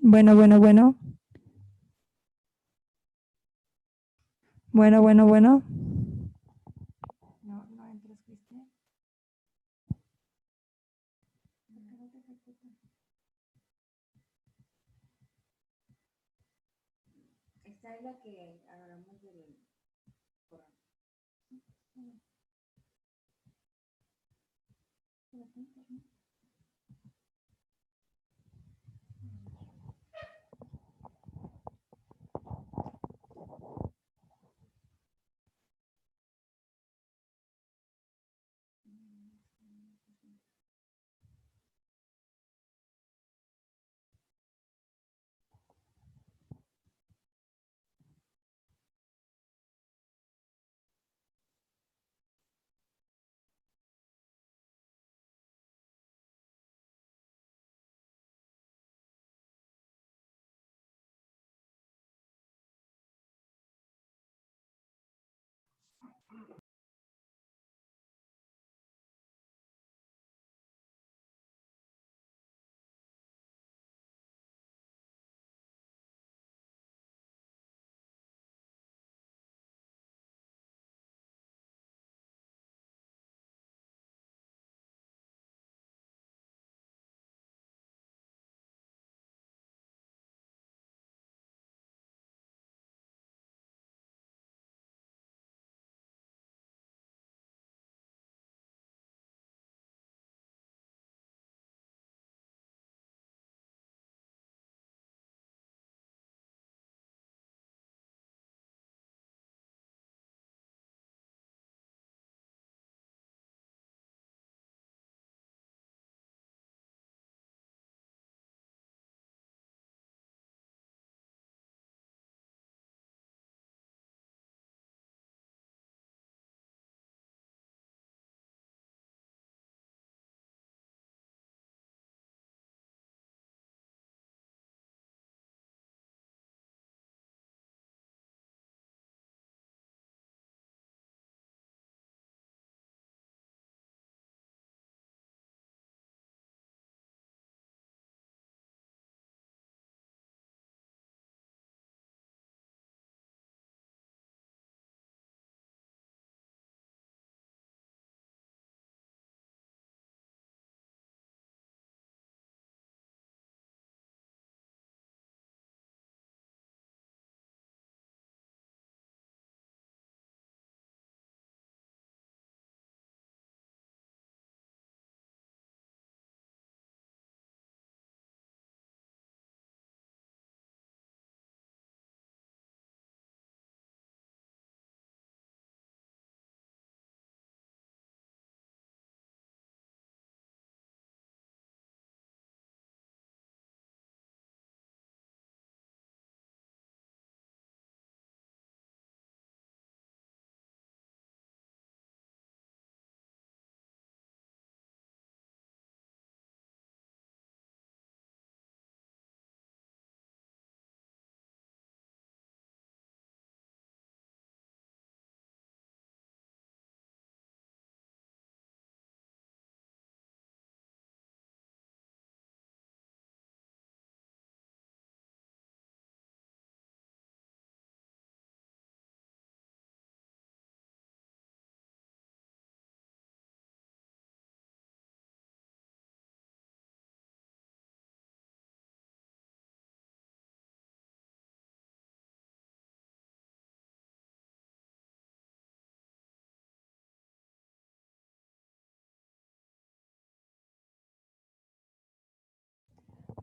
Bueno, bueno, bueno. Bueno, bueno, bueno. No, no entras, Cristian. Esta es la que hablamos del corona.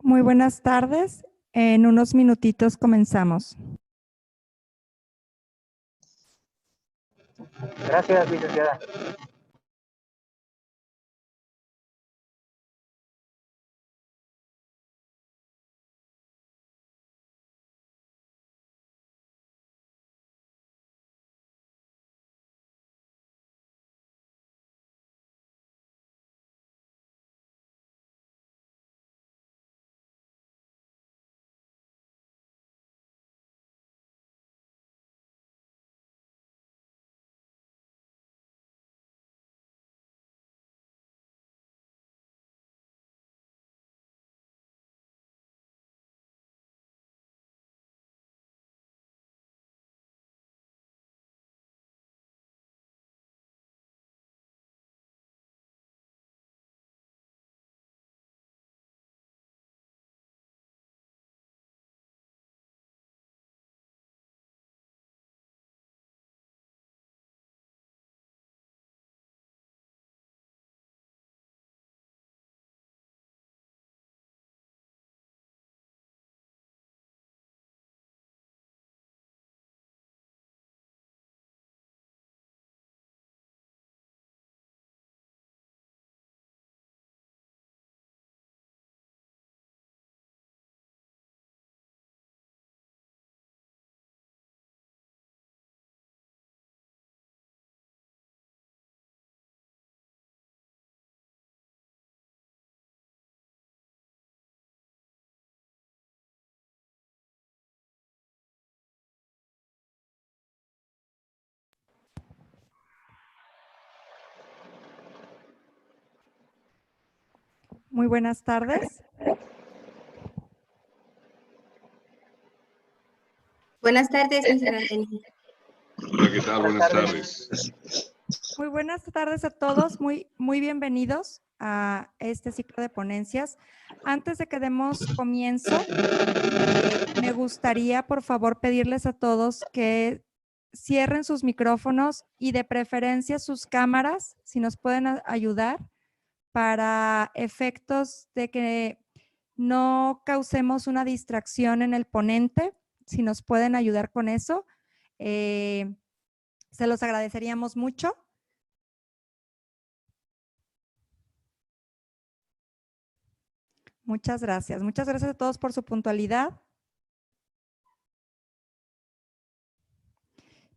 Muy buenas tardes. En unos minutitos comenzamos. Gracias, licenciada. Muy buenas tardes. Buenas tardes, Miss Araceli. Hola, ¿qué tal? Buenas tardes. Muy buenas tardes a todos. Muy bienvenidos a este ciclo de ponencias. Antes de que demos comienzo, me gustaría, por favor, pedirles a todos que cierren sus micrófonos y de preferencia sus cámaras, si nos pueden ayudar, para efectos de que no causemos una distracción en el ponente. Si nos pueden ayudar con eso, se los agradeceríamos mucho. Muchas gracias. Muchas gracias a todos por su puntualidad.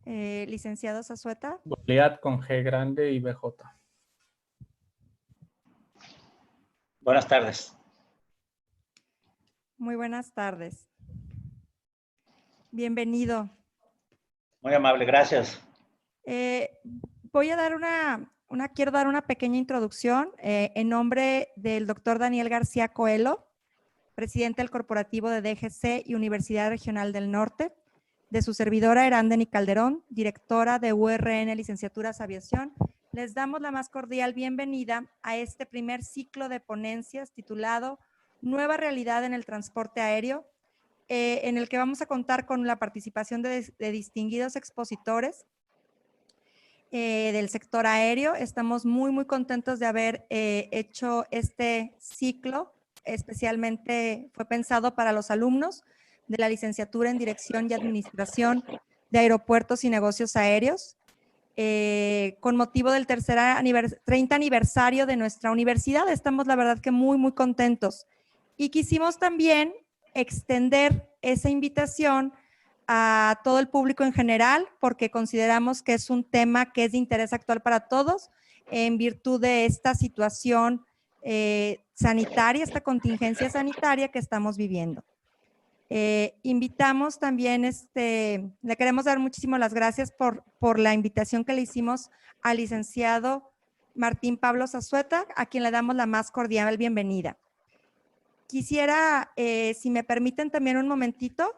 Licenciado Zazueta. Goliat con G grande y BJ. Buenas tardes. Muy buenas tardes. Bienvenido. Muy amable, gracias. Voy a dar quiero dar una pequeña introducción en nombre del doctor Daniel García Coelho, presidente del corporativo de DGC y Universidad Regional del Norte, de su servidora Erandeny Calderón, directora de URN Licenciaturas Aviación. Les damos la más cordial bienvenida a este primer ciclo de ponencias titulado Nueva Realidad en el Transporte Aéreo, en el que vamos a contar con la participación de distinguidos expositores del sector aéreo. Estamos muy contentos de haber hecho este ciclo. Especialmente fue pensado para los alumnos de la licenciatura en Dirección y Administración de Aeropuertos y Negocios Aéreos, con motivo del 30 aniversario de nuestra universidad. Estamos, la verdad, que muy contentos. Y quisimos también extender esa invitación a todo el público en general, porque consideramos que es un tema que es de interés actual para todos, en virtud de esta situación sanitaria, esta contingencia sanitaria que estamos viviendo. Invitamos también, le queremos dar muchísimas las gracias por la invitación que le hicimos al licenciado Martín Pablo Zazueta, a quien le damos la más cordial bienvenida. Quisiera, si me permiten también un momentito,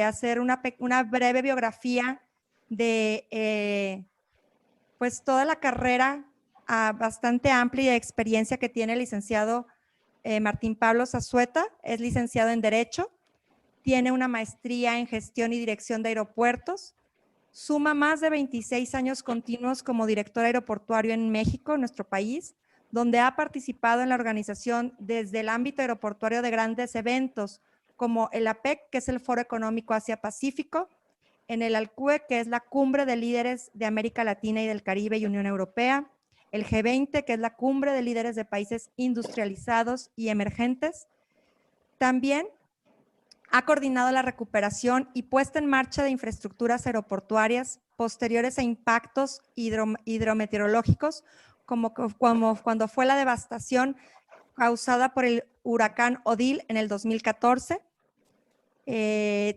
hacer una breve biografía de pues toda la carrera bastante amplia y de experiencia que tiene el licenciado Martín Pablo Zazueta. Es licenciado en Derecho, tiene una maestría en Gestión y Dirección de Aeropuertos, suma más de 26 años continuos como director aeroportuario en México, nuestro país, donde ha participado en la organización desde el ámbito aeroportuario de grandes eventos, como el APEC, que es el Foro Económico Asia-Pacífico, en el ALCUE, que es la Cumbre de Líderes de América Latina y del Caribe y Unión Europea, el G20, que es la Cumbre de Líderes de Países Industrializados y Emergentes. También ha coordinado la recuperación y puesta en marcha de infraestructuras aeroportuarias posteriores a impactos hidrometeorológicos, como cuando fue la devastación causada por el huracán Odile en el 2014.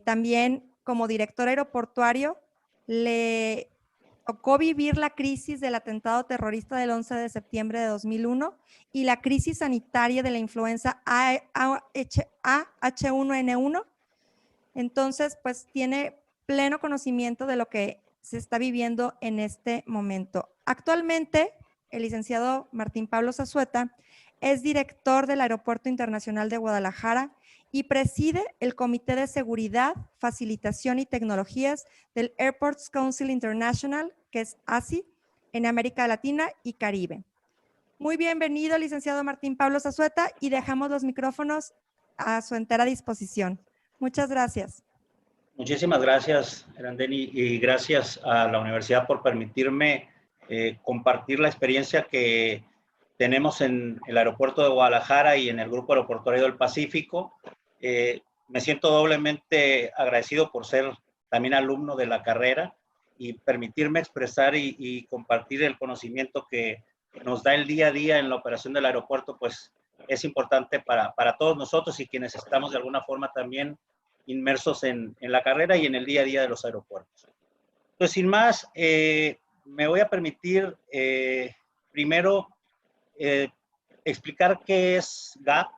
También como director aeroportuario le tocó vivir la crisis del atentado terrorista del 11 de septiembre de 2001 y la crisis sanitaria de la influenza H1N1. Entonces, pues tiene pleno conocimiento de lo que se está viviendo en este momento. Actualmente, el licenciado Martín Pablo Zazueta es director del Aeropuerto Internacional de Guadalajara y preside el Comité de Seguridad, Facilitación y Tecnologías del Airports Council International, que es ASI, en América Latina y Caribe. Muy bienvenido, licenciado Martín Pablo Zazueta, y dejamos los micrófonos a su entera disposición. Muchas gracias. Muchísimas gracias, Erandeny, y gracias a la universidad por permitirme compartir la experiencia que tenemos en el aeropuerto de Guadalajara y en el Grupo Aeroportuario del Pacífico. Me siento doblemente agradecido por ser también alumno de la carrera y permitirme expresar y compartir el conocimiento que nos da el día a día en la operación del aeropuerto, pues es importante para todos nosotros y quienes estamos de alguna forma también inmersos en la carrera y en el día a día de los aeropuertos. Entonces, sin más, me voy a permitir primero explicar qué es GAP,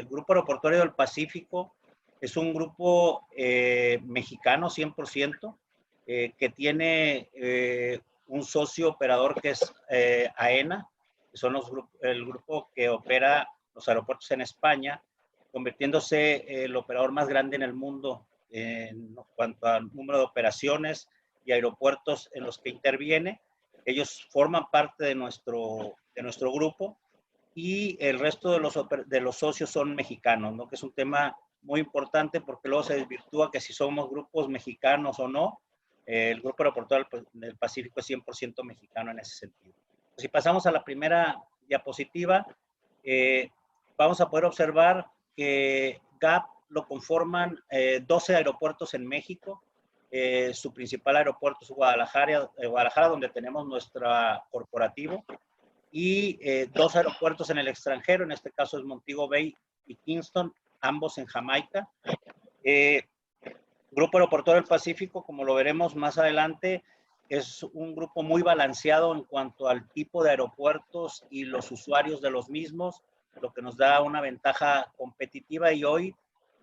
Grupo Aeroportuario del Pacífico. Es un grupo mexicano 100%, que tiene un socio operador que es AENA, que son el grupo que opera los aeropuertos en España, convirtiéndose el operador más grande en el mundo en cuanto al número de operaciones y aeropuertos en los que interviene. Ellos forman parte de nuestro grupo y el resto de los socios son mexicanos, ¿no? Que es un tema muy importante porque luego se desvirtúa que si somos grupos mexicanos o no. El Grupo Aeroportuario del Pacífico es 100% mexicano en ese sentido. Si pasamos a la primera diapositiva, vamos a poder observar que GAP lo conforman 12 aeropuertos en México. Su principal aeropuerto es Guadalajara, donde tenemos nuestro corporativo, y 2 aeropuertos en el extranjero, en este caso es Montego Bay y Kingston, ambos en Jamaica. Grupo Aeroportuario del Pacífico, como lo veremos más adelante, es un grupo muy balanceado en cuanto al tipo de aeropuertos y los usuarios de los mismos, lo que nos da una ventaja competitiva y hoy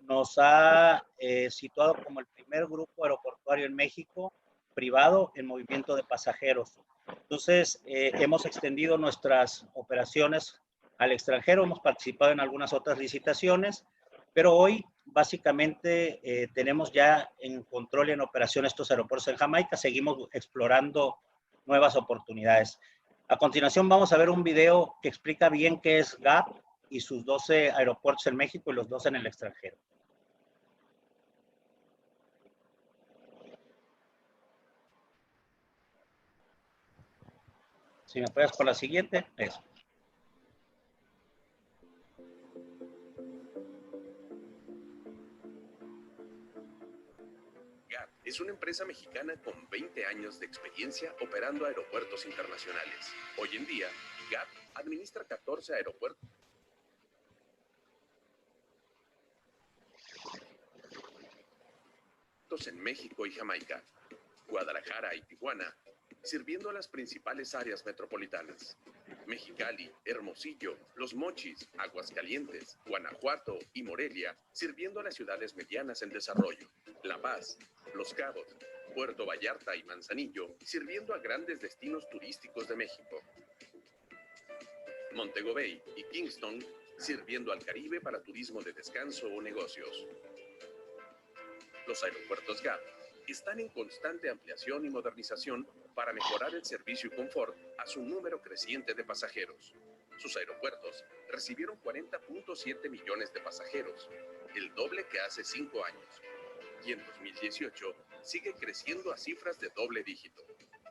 nos ha situado como el primer grupo aeroportuario en México privado en movimiento de pasajeros. Entonces, hemos extendido nuestras operaciones al extranjero, hemos participado en algunas otras licitaciones, pero hoy básicamente tenemos ya en control y en operación estos aeropuertos en Jamaica. Seguimos explorando nuevas oportunidades. A continuación vamos a ver un video que explica bien qué es GAP y sus 12 aeropuertos en México y los 2 en el extranjero. Si me puedes con la siguiente, eso. GAP es una empresa mexicana con 20 años de experiencia operando aeropuertos internacionales. Hoy en día, GAP administra 14 aeropuertos en México y Jamaica, Guadalajara y Tijuana, sirviendo a las principales áreas metropolitanas: Mexicali, Hermosillo, Los Mochis, Aguascalientes, Guanajuato y Morelia, sirviendo a las ciudades medianas en desarrollo; La Paz, Los Cabos, Puerto Vallarta y Manzanillo, sirviendo a grandes destinos turísticos de México; Montego Bay y Kingston, sirviendo al Caribe para turismo de descanso o negocios. Los aeropuertos GAP están en constante ampliación y modernización para mejorar el servicio y confort a su número creciente de pasajeros. Sus aeropuertos recibieron 40.7 millones de pasajeros, el doble que hace 5 años. Y en 2018 sigue creciendo a cifras de doble dígito.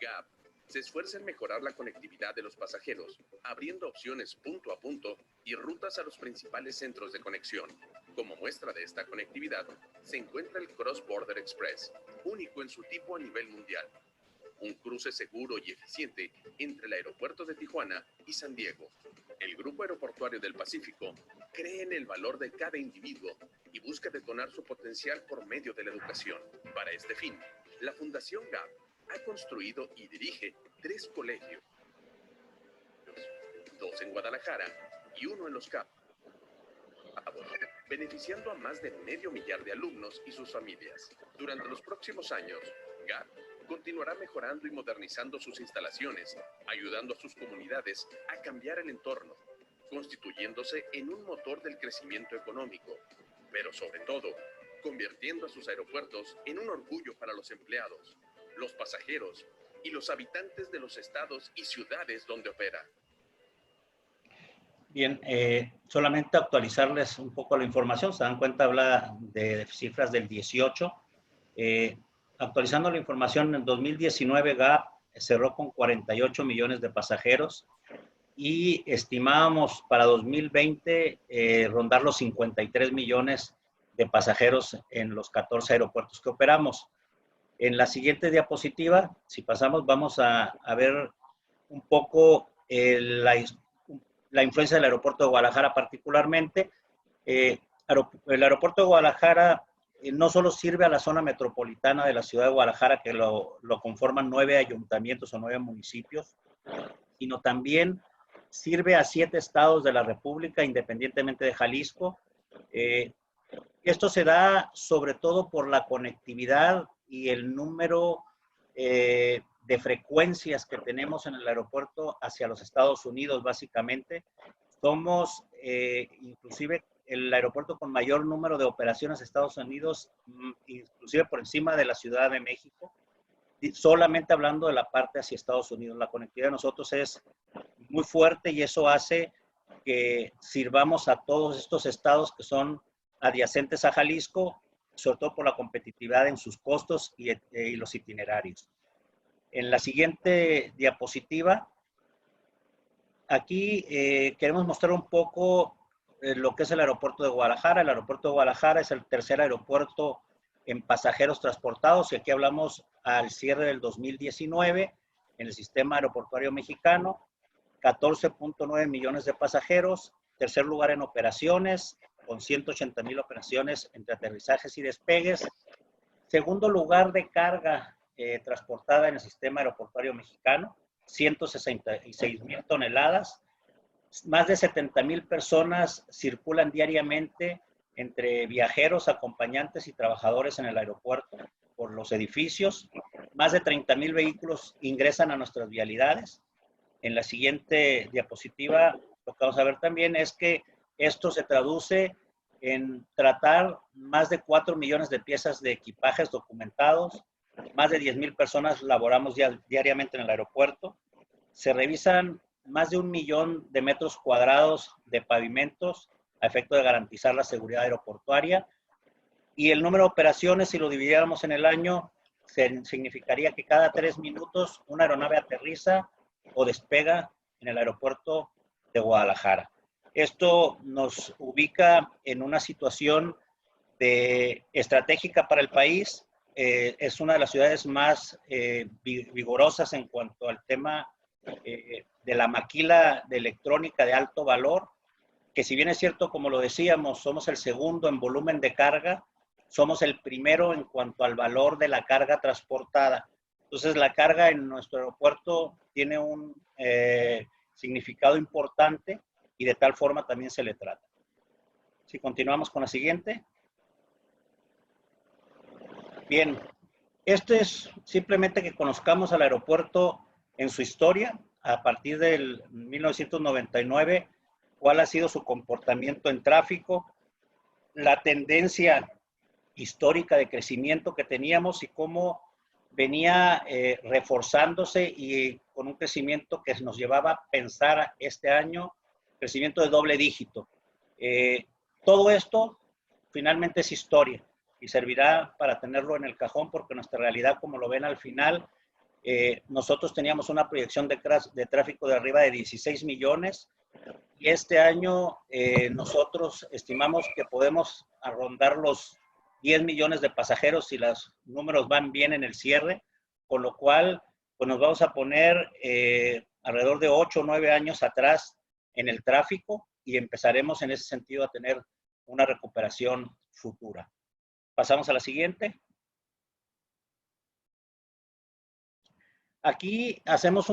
GAP se esfuerza en mejorar la conectividad de los pasajeros, abriendo opciones punto a punto y rutas a los principales centros de conexión. Como muestra de esta conectividad, se encuentra el Cross Border Express, único en su tipo a nivel mundial. Un cruce seguro y eficiente entre el aeropuerto de Tijuana y San Diego. El Grupo Aeroportuario del Pacífico cree en el valor de cada individuo y busca detonar su potencial por medio de la educación. Para este fin, la Fundación GAP ha construido y dirige 3 colegios, 2 en Guadalajara y 1 en Los Cabos, beneficiando a más de 500,000 de alumnos y sus familias. Durante los próximos años, GAP continuará mejorando y modernizando sus instalaciones, ayudando a sus comunidades a cambiar el entorno, constituyéndose en un motor del crecimiento económico, pero sobre todo, convirtiendo a sus aeropuertos en un orgullo para los empleados, los pasajeros y los habitantes de los estados y ciudades donde opera. Bien, solamente actualizarles un poco la información. Se dan cuenta, habla de cifras del 18. Actualizando la información, en 2019 GAP cerró con 48 millones de pasajeros y estimábamos para 2020 rondar los 53 millones de pasajeros en los 14 aeropuertos que operamos. En la siguiente diapositiva, si pasamos, vamos a ver un poco la influencia del aeropuerto de Guadalajara particularmente. El aeropuerto de Guadalajara no solo sirve a la zona metropolitana de la ciudad de Guadalajara, que lo conforman 9 ayuntamientos o 9 municipios, sino también sirve a 7 estados de la República, independientemente de Jalisco. Esto se da sobre todo por la conectividad y el número de frecuencias que tenemos en el aeropuerto hacia los Estados Unidos, básicamente. Somos inclusive el aeropuerto con mayor número de operaciones a Estados Unidos, inclusive por encima de la Ciudad de México. Solamente hablando de la parte hacia Estados Unidos, la conectividad de nosotros es muy fuerte y eso hace que sirvamos a todos estos estados que son adyacentes a Jalisco, sobre todo por la competitividad en sus costos y los itinerarios. En la siguiente diapositiva, aquí queremos mostrar un poco lo que es el aeropuerto de Guadalajara. El aeropuerto de Guadalajara es el tercer aeropuerto en pasajeros transportados y aquí hablamos al cierre del 2019 en el sistema aeroportuario mexicano, 14.9 millones de pasajeros, tercer lugar en operaciones, con 180,000 operaciones entre aterrizajes y despegues, segundo lugar de carga transportada en el sistema aeroportuario mexicano, 166,000 toneladas, más de 70,000 personas circulan diariamente entre viajeros, acompañantes y trabajadores en el aeropuerto por los edificios. Más de 30,000 vehículos ingresan a nuestras vialidades. En la siguiente diapositiva, lo que vamos a ver también es que esto se traduce en tratar más de 4 millones de piezas de equipajes documentados. Más de 10,000 personas laboramos diariamente en el aeropuerto. Se revisan más de 1 millón de metros cuadrados de pavimentos a efecto de garantizar la seguridad aeroportuaria. Y el número de operaciones, si lo dividiéramos en el año, significaría que cada 3 minutos una aeronave aterriza o despega en el aeropuerto de Guadalajara. Esto nos ubica en una situación estratégica para el país. Es una de las ciudades más vigorosas en cuanto al tema de la maquila de electrónica de alto valor, que si bien es cierto, como lo decíamos, somos el segundo en volumen de carga, somos el primero en cuanto al valor de la carga transportada. Entonces, la carga en nuestro aeropuerto tiene un significado importante y de tal forma también se le trata. Si continuamos con la siguiente. Bien, esto es simplemente que conozcamos al aeropuerto en su historia, a partir del 1999, cuál ha sido su comportamiento en tráfico, la tendencia histórica de crecimiento que teníamos y cómo venía reforzándose y con un crecimiento que nos llevaba a pensar este año, crecimiento de doble dígito. Todo esto finalmente es historia y servirá para tenerlo en el cajón porque nuestra realidad, como lo ven al final, nosotros teníamos una proyección de tráfico de arriba de 16 millones y este año nosotros estimamos que podemos rondar los 10 millones de pasajeros si los números van bien en el cierre, con lo cual pues nos vamos a poner alrededor de 8 o 9 años atrás en el tráfico y empezaremos en ese sentido a tener una recuperación futura. Pasamos a la siguiente. Aquí hacemos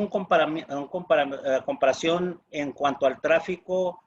comparación en cuanto al tráfico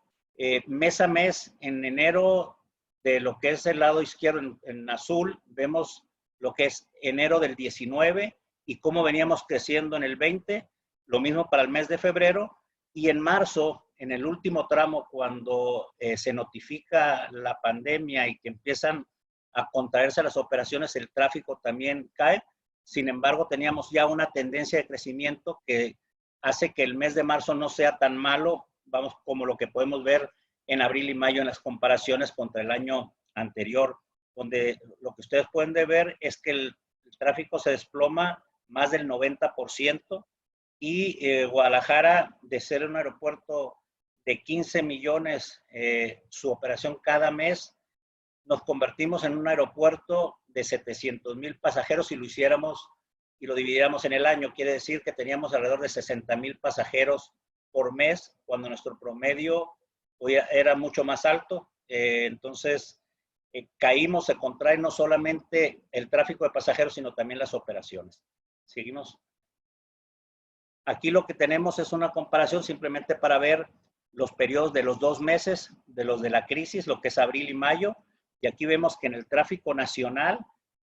mes a mes. En enero, de lo que es el lado izquierdo en azul, vemos lo que es enero del 19 y cómo veníamos creciendo en el 20. Lo mismo para el mes de febrero. Y en marzo, en el último tramo, cuando se notifica la pandemia y que empiezan a contraerse las operaciones, el tráfico también cae. Sin embargo, teníamos ya una tendencia de crecimiento que hace que el mes de marzo no sea tan malo, vamos, como lo que podemos ver en abril y mayo en las comparaciones contra el año anterior, donde lo que ustedes pueden ver es que el tráfico se desploma más del 90% y Guadalajara, de ser un aeropuerto de 15 millones su operación cada mes, nos convertimos en un aeropuerto de 700,000 pasajeros si lo hiciéramos y lo dividiéramos en el año. Quiere decir que teníamos alrededor de 60,000 pasajeros por mes, cuando nuestro promedio era mucho más alto. Entonces, caímos, se contrae no solamente el tráfico de pasajeros, sino también las operaciones. Seguimos. Aquí lo que tenemos es una comparación simplemente para ver los periodos de los 2 meses, de los de la crisis, lo que es abril y mayo, y aquí vemos que en el tráfico nacional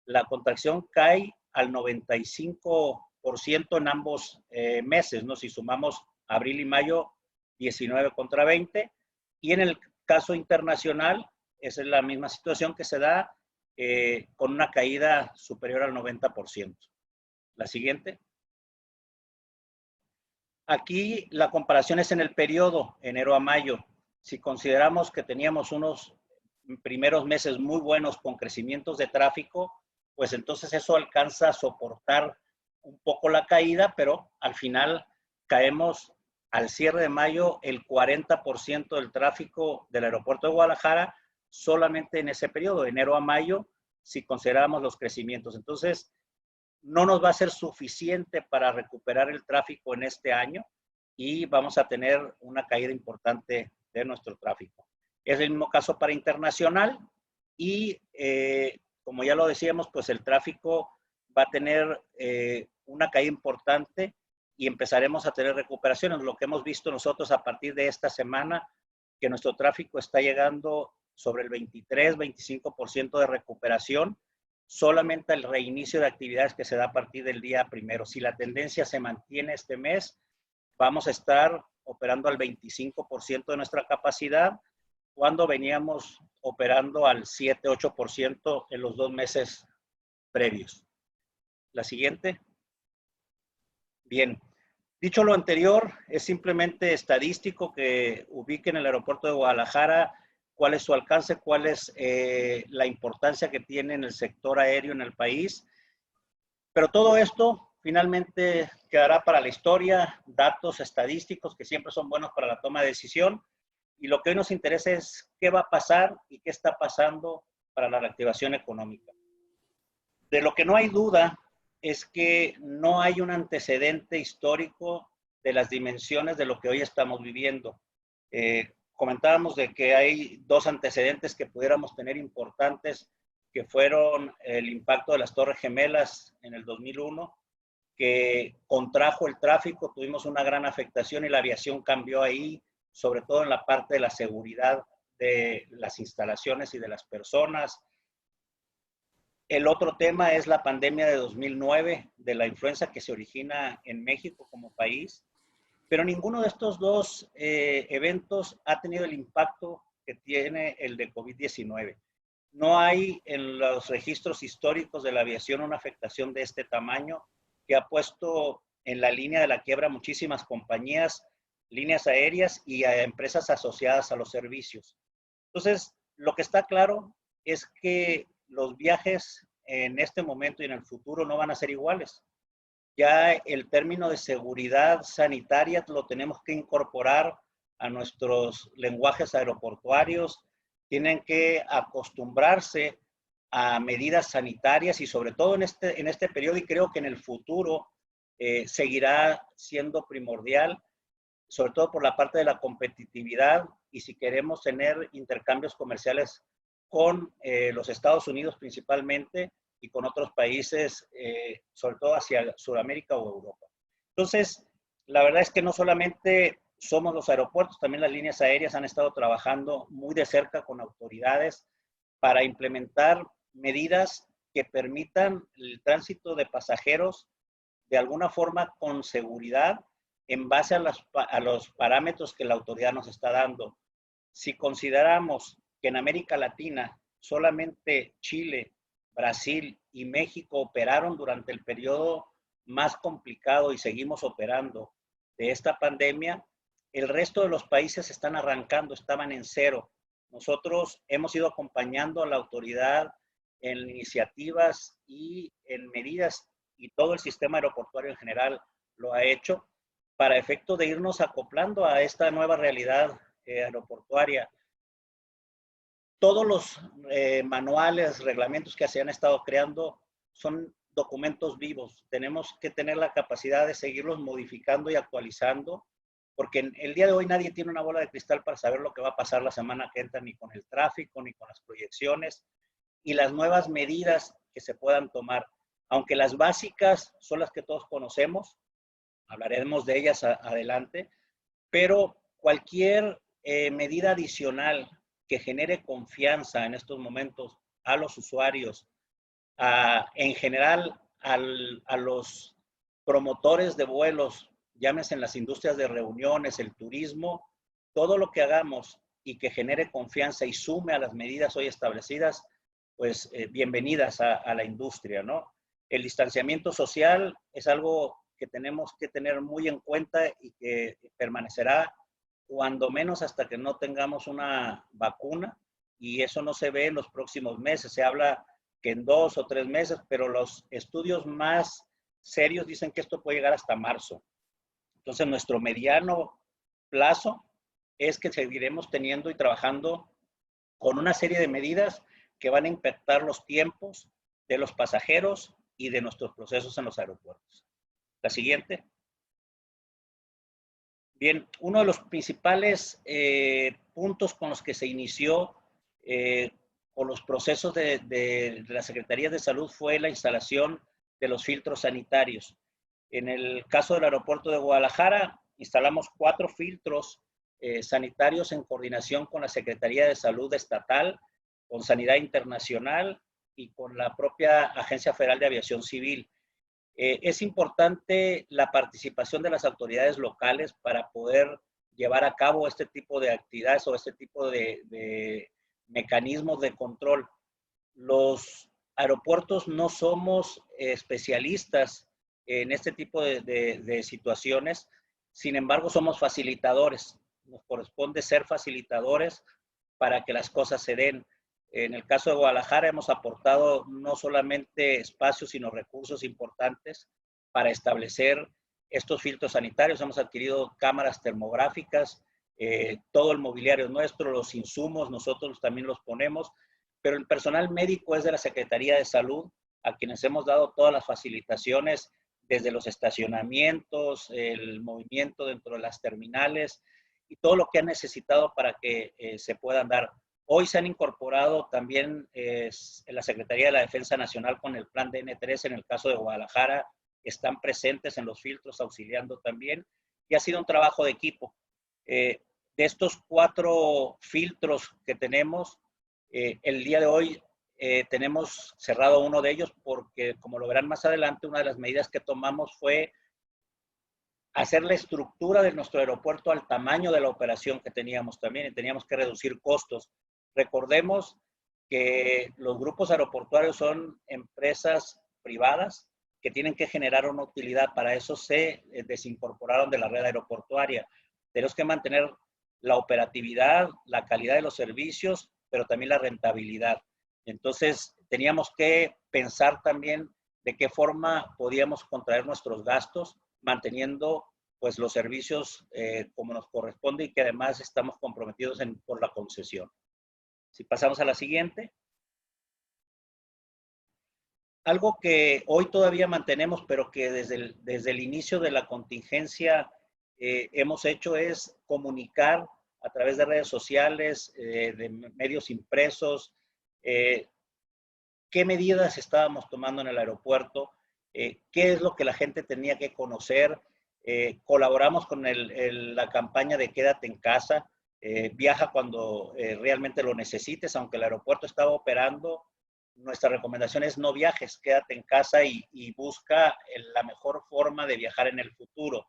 la contracción cae al 95% en ambos meses, ¿no? Si sumamos abril y mayo, 19 contra 20, y en el caso internacional, esa es la misma situación que se da con una caída superior al 90%. La siguiente. Aquí la comparación es en el periodo, enero a mayo. Si consideramos que teníamos unos primeros meses muy buenos con crecimientos de tráfico, pues entonces eso alcanza a soportar un poco la caída, pero al final caemos al cierre de mayo el 40% del tráfico del aeropuerto de Guadalajara solamente en ese periodo, enero a mayo, si consideramos los crecimientos. Entonces, no nos va a ser suficiente para recuperar el tráfico en este año y vamos a tener una caída importante de nuestro tráfico. Es el mismo caso para internacional y como ya lo decíamos, pues el tráfico va a tener una caída importante y empezaremos a tener recuperaciones. Lo que hemos visto nosotros a partir de esta semana, que nuestro tráfico está llegando sobre el 23-25% de recuperación, solamente el reinicio de actividades que se da a partir del día primero. Si la tendencia se mantiene este mes, vamos a estar operando al 25% de nuestra capacidad, cuando veníamos operando al 7-8% en los 2 meses previos. La siguiente. Bien. Dicho lo anterior, es simplemente estadístico que ubiquen el aeropuerto de Guadalajara, cuál es su alcance, cuál es la importancia que tiene en el sector aéreo en el país. Pero todo esto finalmente quedará para la historia, datos estadísticos que siempre son buenos para la toma de decisión. Y lo que hoy nos interesa es qué va a pasar y qué está pasando para la reactivación económica. De lo que no hay duda es que no hay un antecedente histórico de las dimensiones de lo que hoy estamos viviendo. Comentábamos de que hay 2 antecedentes que pudiéramos tener importantes, que fueron el impacto de las Torres Gemelas en el 2001, que contrajo el tráfico, tuvimos una gran afectación y la aviación cambió ahí, sobre todo en la parte de la seguridad de las instalaciones y de las personas. El otro tema es la pandemia de 2009, de la influenza que se origina en México como país, pero ninguno de estos 2 eventos ha tenido el impacto que tiene el de COVID-19. No hay en los registros históricos de la aviación una afectación de este tamaño que ha puesto en la línea de la quiebra muchísimas compañías, líneas aéreas y a empresas asociadas a los servicios. Entonces, lo que está claro es que los viajes en este momento y en el futuro no van a ser iguales. Ya el término de seguridad sanitaria lo tenemos que incorporar a nuestros lenguajes aeroportuarios, tienen que acostumbrarse a medidas sanitarias y sobre todo en este periodo, y creo que en el futuro seguirá siendo primordial, sobre todo por la parte de la competitividad y si queremos tener intercambios comerciales con los Estados Unidos principalmente y con otros países, sobre todo hacia Sudamérica o Europa. Entonces, la verdad es que no solamente somos los aeropuertos, también las líneas aéreas han estado trabajando muy de cerca con autoridades para implementar medidas que permitan el tránsito de pasajeros de alguna forma con seguridad en base a los parámetros que la autoridad nos está dando. Si consideramos que en América Latina solamente Chile, Brasil y México operaron durante el periodo más complicado y seguimos operando de esta pandemia, el resto de los países están arrancando, estaban en cero. Nosotros hemos ido acompañando a la autoridad en iniciativas y en medidas, y todo el sistema aeroportuario en general lo ha hecho, para efecto de irnos acoplando a esta nueva realidad aeroportuaria. Todos los manuales, reglamentos que se han estado creando son documentos vivos. Tenemos que tener la capacidad de seguirlos modificando y actualizando, porque el día de hoy nadie tiene una bola de cristal para saber lo que va a pasar la semana que entra, ni con el tráfico, ni con las proyecciones y las nuevas medidas que se puedan tomar. Aunque las básicas son las que todos conocemos, hablaremos de ellas adelante, pero cualquier medida adicional que genere confianza en estos momentos a los usuarios, en general a los promotores de vuelos, llámese en las industrias de reuniones, el turismo, todo lo que hagamos y que genere confianza y sume a las medidas hoy establecidas, pues bienvenidas a la industria, ¿no? El distanciamiento social es algo que tenemos que tener muy en cuenta y que permanecerá cuando menos hasta que no tengamos una vacuna, y eso no se ve en los próximos meses. Se habla que en 2 o 3 meses, pero los estudios más serios dicen que esto puede llegar hasta marzo. Entonces, nuestro mediano plazo es que seguiremos teniendo y trabajando con una serie de medidas que van a impactar los tiempos de los pasajeros y de nuestros procesos en los aeropuertos. La siguiente. Bien, uno de los principales puntos con los que se inició con los procesos de la Secretaría de Salud fue la instalación de los filtros sanitarios. En el caso del aeropuerto de Guadalajara, instalamos 4 filtros sanitarios en coordinación con la Secretaría de Salud Estatal, con Sanidad Internacional y con la propia Agencia Federal de Aviación Civil. Es importante la participación de las autoridades locales para poder llevar a cabo este tipo de actividades o este tipo de mecanismos de control. Los aeropuertos no somos especialistas en este tipo de situaciones, sin embargo somos facilitadores. Nos corresponde ser facilitadores para que las cosas se den. En el caso de Guadalajara hemos aportado no solamente espacios, sino recursos importantes para establecer estos filtros sanitarios. Hemos adquirido cámaras termográficas, todo el mobiliario nuestro, los insumos, nosotros también los ponemos, pero el personal médico es de la Secretaría de Salud, a quienes hemos dado todas las facilitaciones, desde los estacionamientos, el movimiento dentro de las terminales y todo lo que han necesitado para que se puedan dar. Hoy se han incorporado también en la Secretaría de la Defensa Nacional con el plan DN3, en el caso de Guadalajara, están presentes en los filtros auxiliando también, y ha sido un trabajo de equipo. De estos 4 filtros que tenemos, el día de hoy tenemos cerrado uno de ellos porque, como lo verán más adelante, una de las medidas que tomamos fue hacer la estructura de nuestro aeropuerto al tamaño de la operación que teníamos también, y teníamos que reducir costos. Recordemos que los grupos aeroportuarios son empresas privadas que tienen que generar una utilidad. Para eso se desincorporaron de la red aeroportuaria. Tenemos que mantener la operatividad, la calidad de los servicios, pero también la rentabilidad. Entonces, teníamos que pensar también de qué forma podíamos contraer nuestros gastos, manteniendo pues los servicios como nos corresponde, y que además estamos comprometidos por la concesión. Si pasamos a la siguiente. Algo que hoy todavía mantenemos, pero que desde el inicio de la contingencia hemos hecho, es comunicar a través de redes sociales, de medios impresos, qué medidas estábamos tomando en el aeropuerto, qué es lo que la gente tenía que conocer. Colaboramos con la campaña de Quédate en Casa, viaja cuando realmente lo necesites. Aunque el aeropuerto estaba operando, nuestra recomendación es no viajes, quédate en casa y busca la mejor forma de viajar en el futuro.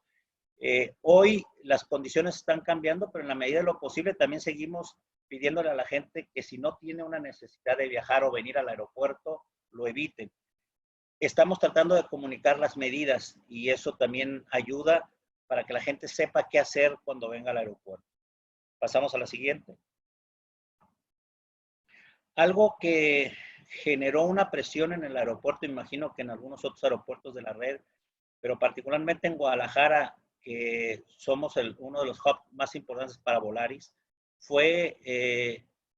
Hoy las condiciones están cambiando, pero en la medida de lo posible también seguimos pidiéndole a la gente que si no tiene una necesidad de viajar o venir al aeropuerto, lo eviten. Estamos tratando de comunicar las medidas y eso también ayuda para que la gente sepa qué hacer cuando venga al aeropuerto. Pasamos a la siguiente. Algo que generó una presión en el aeropuerto, imagino que en algunos otros aeropuertos de la red, pero particularmente en Guadalajara, que somos uno de los hubs más importantes para Volaris, fue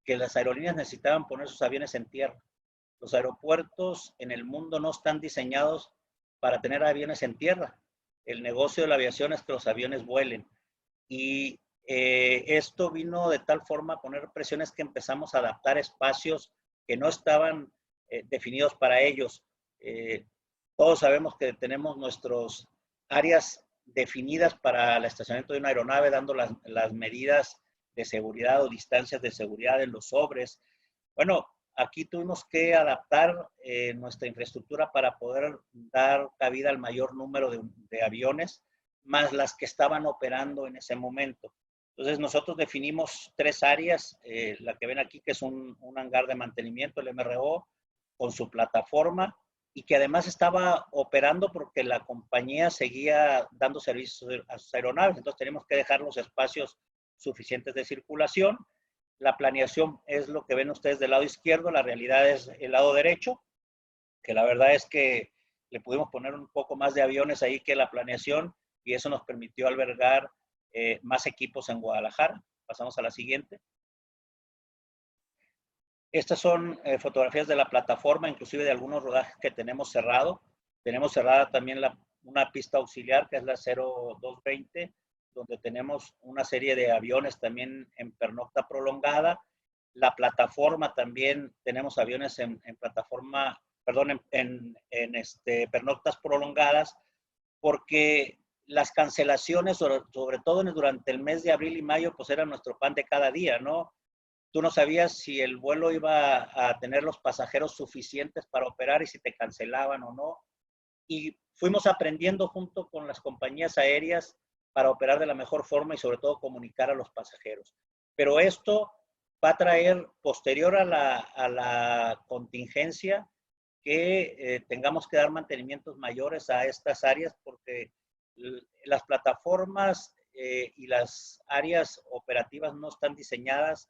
que las aerolíneas necesitaban poner sus aviones en tierra. Los aeropuertos en el mundo no están diseñados para tener aviones en tierra. El negocio de la aviación es que los aviones vuelen. Y esto vino de tal forma a poner presiones que empezamos a adaptar espacios que no estaban definidos para ellos. Todos sabemos que tenemos nuestras áreas definidas para el estacionamiento de una aeronave, dando las medidas de seguridad o distancias de seguridad en los sobres. Bueno, aquí tuvimos que adaptar nuestra infraestructura para poder dar cabida al mayor número de aviones, más las que estaban operando en ese momento. Entonces, nosotros definimos 3 áreas, la que ven aquí, que es un hangar de mantenimiento, el MRO, con su plataforma, y que además estaba operando porque la compañía seguía dando servicios a sus aeronaves. Entonces, tenemos que dejar los espacios suficientes de circulación. La planeación es lo que ven ustedes del lado izquierdo, la realidad es el lado derecho, que la verdad es que le pudimos poner un poco más de aviones ahí que la planeación, y eso nos permitió albergar más equipos en Guadalajara. Pasamos a la siguiente. Estas son fotografías de la plataforma, inclusive de algunos rodajes que tenemos cerrado. Tenemos cerrada también una pista auxiliar, que es la 0220, donde tenemos una serie de aviones también en pernocta prolongada. La plataforma también tenemos aviones en plataforma, perdón, en pernoctas prolongadas, porque las cancelaciones, sobre todo durante el mes de abril y mayo, pues era nuestro pan de cada día, ¿no? Tú no sabías si el vuelo iba a tener los pasajeros suficientes para operar y si te cancelaban o no. Y fuimos aprendiendo junto con las compañías aéreas para operar de la mejor forma y sobre todo comunicar a los pasajeros. Pero esto va a traer, posterior a la contingencia, que tengamos que dar mantenimientos mayores a estas áreas, porque las plataformas y las áreas operativas no están diseñadas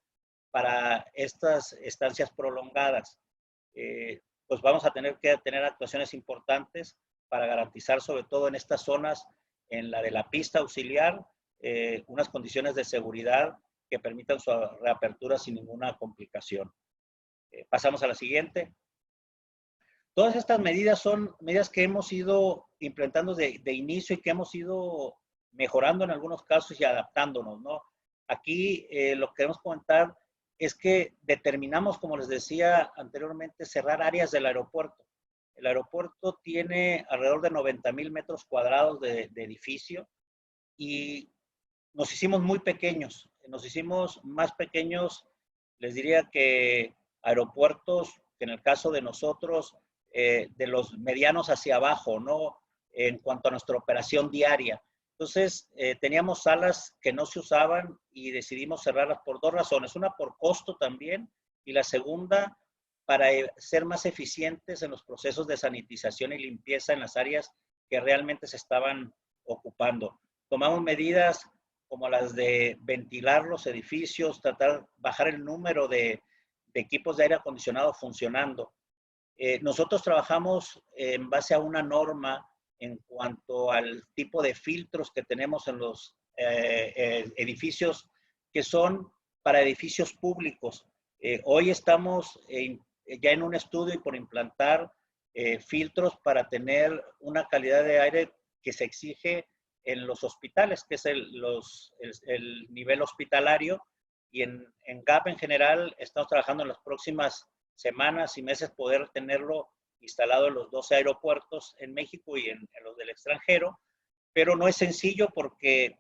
para estas estancias prolongadas. Pues vamos a tener que tener actuaciones importantes para garantizar, sobre todo en estas zonas, en la de la pista auxiliar, unas condiciones de seguridad que permitan su reapertura sin ninguna complicación. Pasamos a la siguiente. Todas estas medidas son medidas que hemos ido implementando de inicio y que hemos ido mejorando en algunos casos y adaptándonos, ¿no? Aquí lo que queremos comentar es que determinamos, como les decía anteriormente, cerrar áreas del aeropuerto. El aeropuerto tiene alrededor de 90,000 metros cuadrados de edificio y nos hicimos muy pequeños. Nos hicimos más pequeños, les diría, que aeropuertos, que en el caso de nosotros, de los medianos hacia abajo, ¿no? En cuanto a nuestra operación diaria. Entonces, teníamos salas que no se usaban y decidimos cerrarlas por 2 razones. Una, por costo también, y la segunda, para ser más eficientes en los procesos de sanitización y limpieza en las áreas que realmente se estaban ocupando. Tomamos medidas como las de ventilar los edificios, bajar el número de equipos de aire acondicionado funcionando. Nosotros trabajamos en base a una norma en cuanto al tipo de filtros que tenemos en los edificios que son para edificios públicos. Hoy estamos ya en un estudio y por implantar filtros para tener una calidad de aire que se exige en los hospitales, que es el nivel hospitalario, y en GAP en general estamos trabajando en las próximas semanas y meses poder tenerlo instalado en los 12 aeropuertos en México y en los del extranjero, pero no es sencillo porque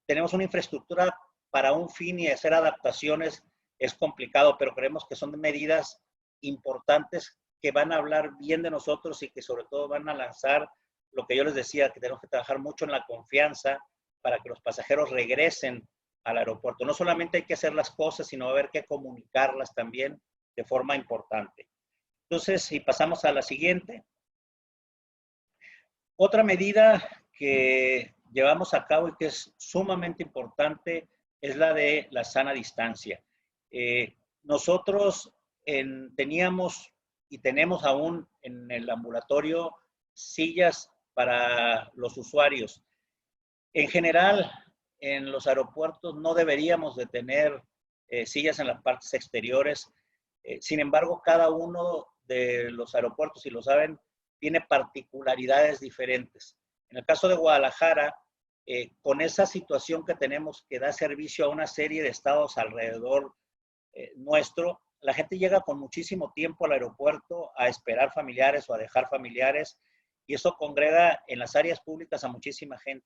tenemos una infraestructura para un fin y hacer adaptaciones es complicado, pero creemos que son medidas importantes que van a hablar bien de nosotros y que sobre todo van a lanzar lo que yo les decía, que tenemos que trabajar mucho en la confianza para que los pasajeros regresen al aeropuerto. No solamente hay que hacer las cosas, sino haber que comunicarlas también de forma importante. Entonces, si pasamos a la siguiente. Otra medida que llevamos a cabo y que es sumamente importante es la de la sana distancia. Nosotros teníamos y tenemos aún en el ambulatorio sillas para los usuarios. En general, en los aeropuertos no deberíamos de tener sillas en las partes exteriores. Sin embargo, cada uno de los aeropuertos, si lo saben, tiene particularidades diferentes. En el caso de Guadalajara, con esa situación que tenemos que da servicio a una serie de estados alrededor nuestro, la gente llega con muchísimo tiempo al aeropuerto a esperar familiares o a dejar familiares, y eso congrega en las áreas públicas a muchísima gente.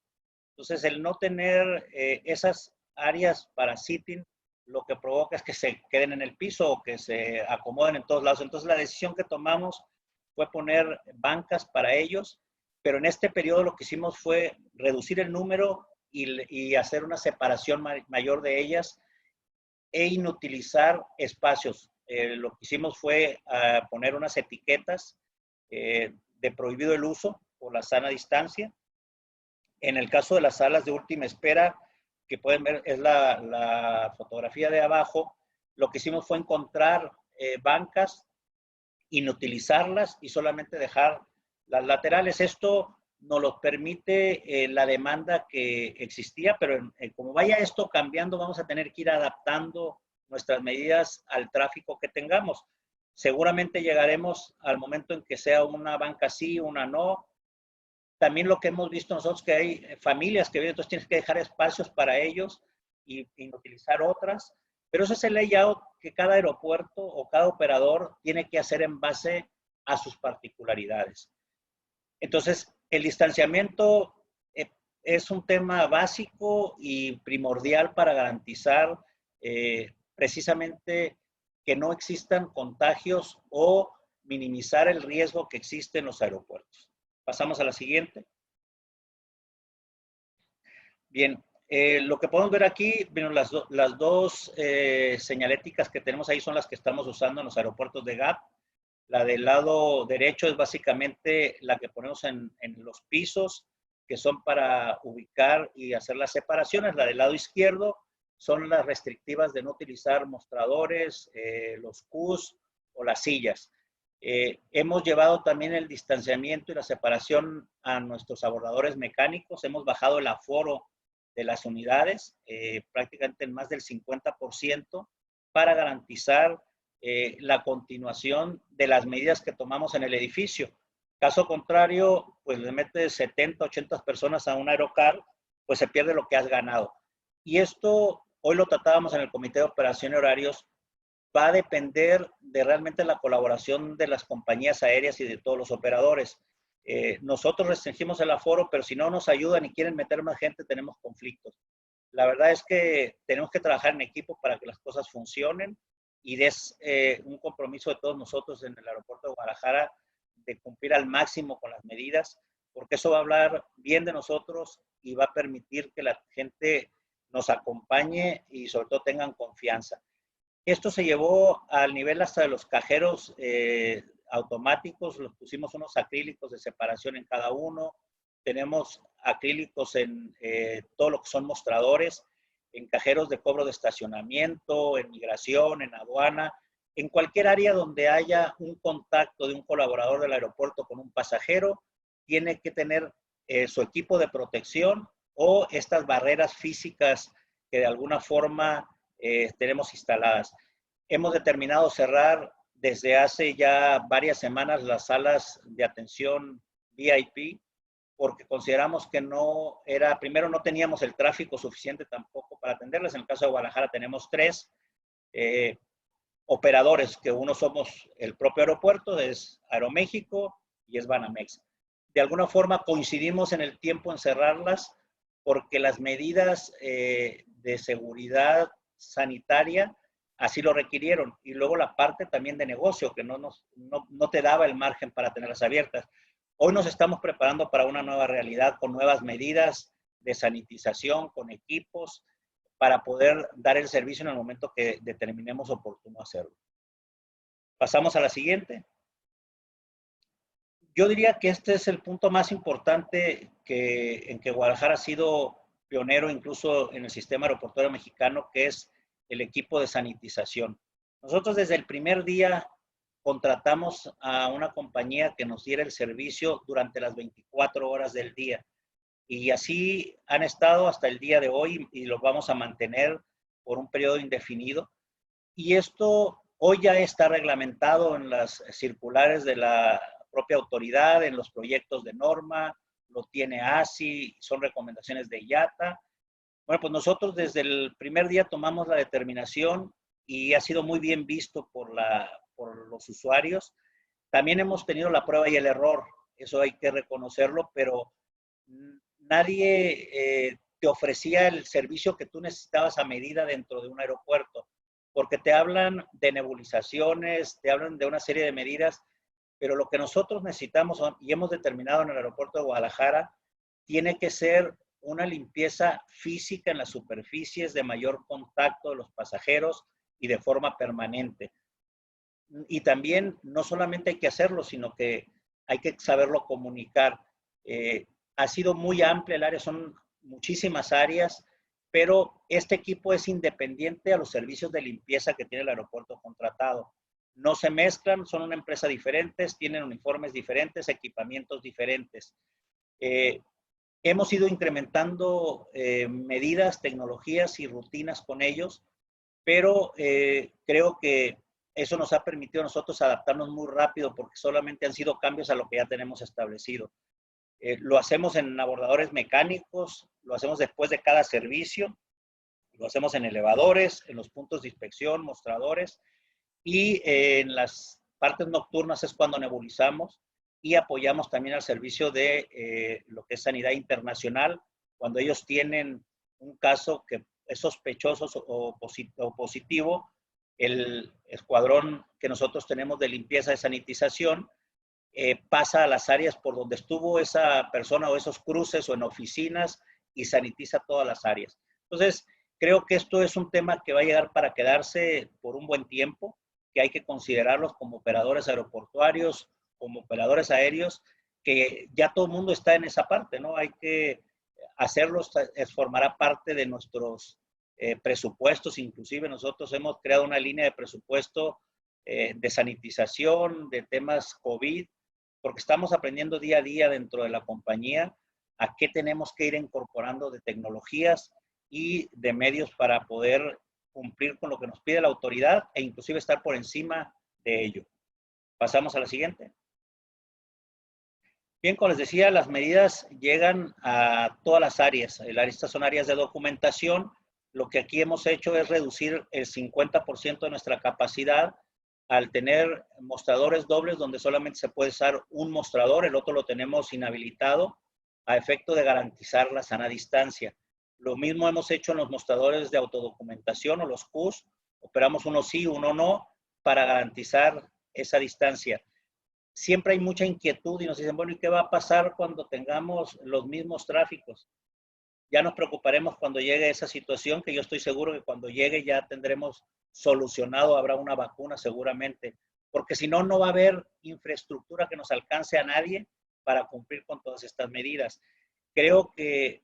Entonces, el no tener esas áreas para sitting, lo que provoca es que se queden en el piso o que se acomoden en todos lados. Entonces, la decisión que tomamos fue poner bancas para ellos, pero en este periodo lo que hicimos fue reducir el número y hacer una separación mayor de ellas e inutilizar espacios. Lo que hicimos fue poner unas etiquetas de prohibido el uso por la sana distancia. En el caso de las salas de última espera, que pueden ver es la fotografía de abajo, lo que hicimos fue encontrar bancas, inutilizarlas y solamente dejar las laterales. Esto nos lo permite la demanda que existía, pero como vaya esto cambiando, vamos a tener que ir adaptando nuestras medidas al tráfico que tengamos. Seguramente llegaremos al momento en que sea una banca sí, una no. También lo que hemos visto nosotros, que hay familias que viven, entonces tienes que dejar espacios para ellos y utilizar otras. Pero ese es el layout que cada aeropuerto o cada operador tiene que hacer en base a sus particularidades. Entonces, el distanciamiento es un tema básico y primordial para garantizar precisamente que no existan contagios o minimizar el riesgo que existe en los aeropuertos. Pasamos a la siguiente. Bien, lo que podemos ver aquí, bueno, las dos señaléticas que tenemos ahí son las que estamos usando en los aeropuertos de GAP. La del lado derecho es básicamente la que ponemos en los pisos, que son para ubicar y hacer las separaciones. La del lado izquierdo son las restrictivas de no utilizar mostradores, los Qs o las sillas. Hemos llevado también el distanciamiento y la separación a nuestros abordadores mecánicos. Hemos bajado el aforo de las unidades, prácticamente en más del 50%, para garantizar la continuación de las medidas que tomamos en el edificio. Caso contrario, pues le metes 70, 80 personas a un aerocar, pues se pierde lo que has ganado. Y esto, hoy lo tratábamos en el Comité de Operación y Horarios, va a depender de realmente la colaboración de las compañías aéreas y de todos los operadores. Nosotros restringimos el aforo, pero si no nos ayudan y quieren meter más gente, tenemos conflictos. La verdad es que tenemos que trabajar en equipo para que las cosas funcionen y es un compromiso de todos nosotros en el aeropuerto de Guadalajara de cumplir al máximo con las medidas, porque eso va a hablar bien de nosotros y va a permitir que la gente nos acompañe y sobre todo tengan confianza. Esto se llevó al nivel hasta de los cajeros automáticos, los pusimos unos acrílicos de separación en cada uno, tenemos acrílicos en todo lo que son mostradores, en cajeros de cobro de estacionamiento, en migración, en aduana, en cualquier área donde haya un contacto de un colaborador del aeropuerto con un pasajero, tiene que tener su equipo de protección o estas barreras físicas que de alguna forma tenemos instaladas. Hemos determinado cerrar desde hace ya varias semanas las salas de atención VIP porque consideramos que no era, primero no teníamos el tráfico suficiente tampoco para atenderles. En el caso de Guadalajara tenemos 3 operadores, que uno somos el propio aeropuerto, es Aeroméxico y es Banamex. De alguna forma coincidimos en el tiempo en cerrarlas porque las medidas de seguridad sanitaria así lo requirieron. Y luego la parte también de negocio, que no te daba el margen para tenerlas abiertas. Hoy nos estamos preparando para una nueva realidad con nuevas medidas de sanitización, con equipos, para poder dar el servicio en el momento que determinemos oportuno hacerlo. Pasamos a la siguiente. Yo diría que este es el punto más importante en que Guadalajara ha sido pionero incluso en el sistema aeroportuario mexicano, que es el equipo de sanitización. Nosotros desde el primer día contratamos a una compañía que nos diera el servicio durante las 24 horas del día. Y así han estado hasta el día de hoy y los vamos a mantener por un periodo indefinido. Y esto hoy ya está reglamentado en las circulares de la propia autoridad, en los proyectos de norma, lo tiene ASI, son recomendaciones de IATA. Bueno, pues nosotros desde el primer día tomamos la determinación y ha sido muy bien visto por los usuarios. También hemos tenido la prueba y el error, eso hay que reconocerlo, pero nadie te ofrecía el servicio que tú necesitabas a medida dentro de un aeropuerto, porque te hablan de nebulizaciones, te hablan de una serie de medidas, pero lo que nosotros necesitamos y hemos determinado en el aeropuerto de Guadalajara, tiene que ser una limpieza física en las superficies de mayor contacto de los pasajeros y de forma permanente. Y también no solamente hay que hacerlo, sino que hay que saberlo comunicar. Ha sido muy amplia el área, son muchísimas áreas, pero este equipo es independiente a los servicios de limpieza que tiene el aeropuerto contratado. No se mezclan, son una empresa diferentes, tienen uniformes diferentes, equipamientos diferentes. Hemos ido incrementando medidas, tecnologías y rutinas con ellos, pero creo que eso nos ha permitido a nosotros adaptarnos muy rápido porque solamente han sido cambios a lo que ya tenemos establecido. Lo hacemos en abordadores mecánicos, lo hacemos después de cada servicio, lo hacemos en elevadores, en los puntos de inspección, mostradores, y en las partes nocturnas es cuando nebulizamos y apoyamos también al servicio de lo que es sanidad internacional, cuando ellos tienen un caso que es sospechoso o positivo, el escuadrón que nosotros tenemos de limpieza de sanitización pasa a las áreas por donde estuvo esa persona o esos cruces o en oficinas y sanitiza todas las áreas. Entonces, creo que esto es un tema que va a llegar para quedarse por un buen tiempo, que hay que considerarlos como operadores aeroportuarios, como operadores aéreos, que ya todo el mundo está en esa parte, ¿no? Hay que hacerlos, formará parte de nuestros presupuestos, inclusive nosotros hemos creado una línea de presupuesto de sanitización, de temas COVID, porque estamos aprendiendo día a día dentro de la compañía a qué tenemos que ir incorporando de tecnologías y de medios para poder cumplir con lo que nos pide la autoridad e inclusive estar por encima de ello. Pasamos a la siguiente. Bien, como les decía, las medidas llegan a todas las áreas. Estas son áreas de documentación. Lo que aquí hemos hecho es reducir el 50% de nuestra capacidad al tener mostradores dobles donde solamente se puede usar un mostrador, el otro lo tenemos inhabilitado a efecto de garantizar la sana distancia. Lo mismo hemos hecho en los mostradores de autodocumentación o los CUS, operamos uno sí, uno no, para garantizar esa distancia. Siempre hay mucha inquietud y nos dicen, bueno, ¿y qué va a pasar cuando tengamos los mismos tráficos? Ya nos preocuparemos cuando llegue esa situación, que yo estoy seguro que cuando llegue ya tendremos solucionado, habrá una vacuna seguramente, porque si no, no va a haber infraestructura que nos alcance a nadie para cumplir con todas estas medidas. Creo que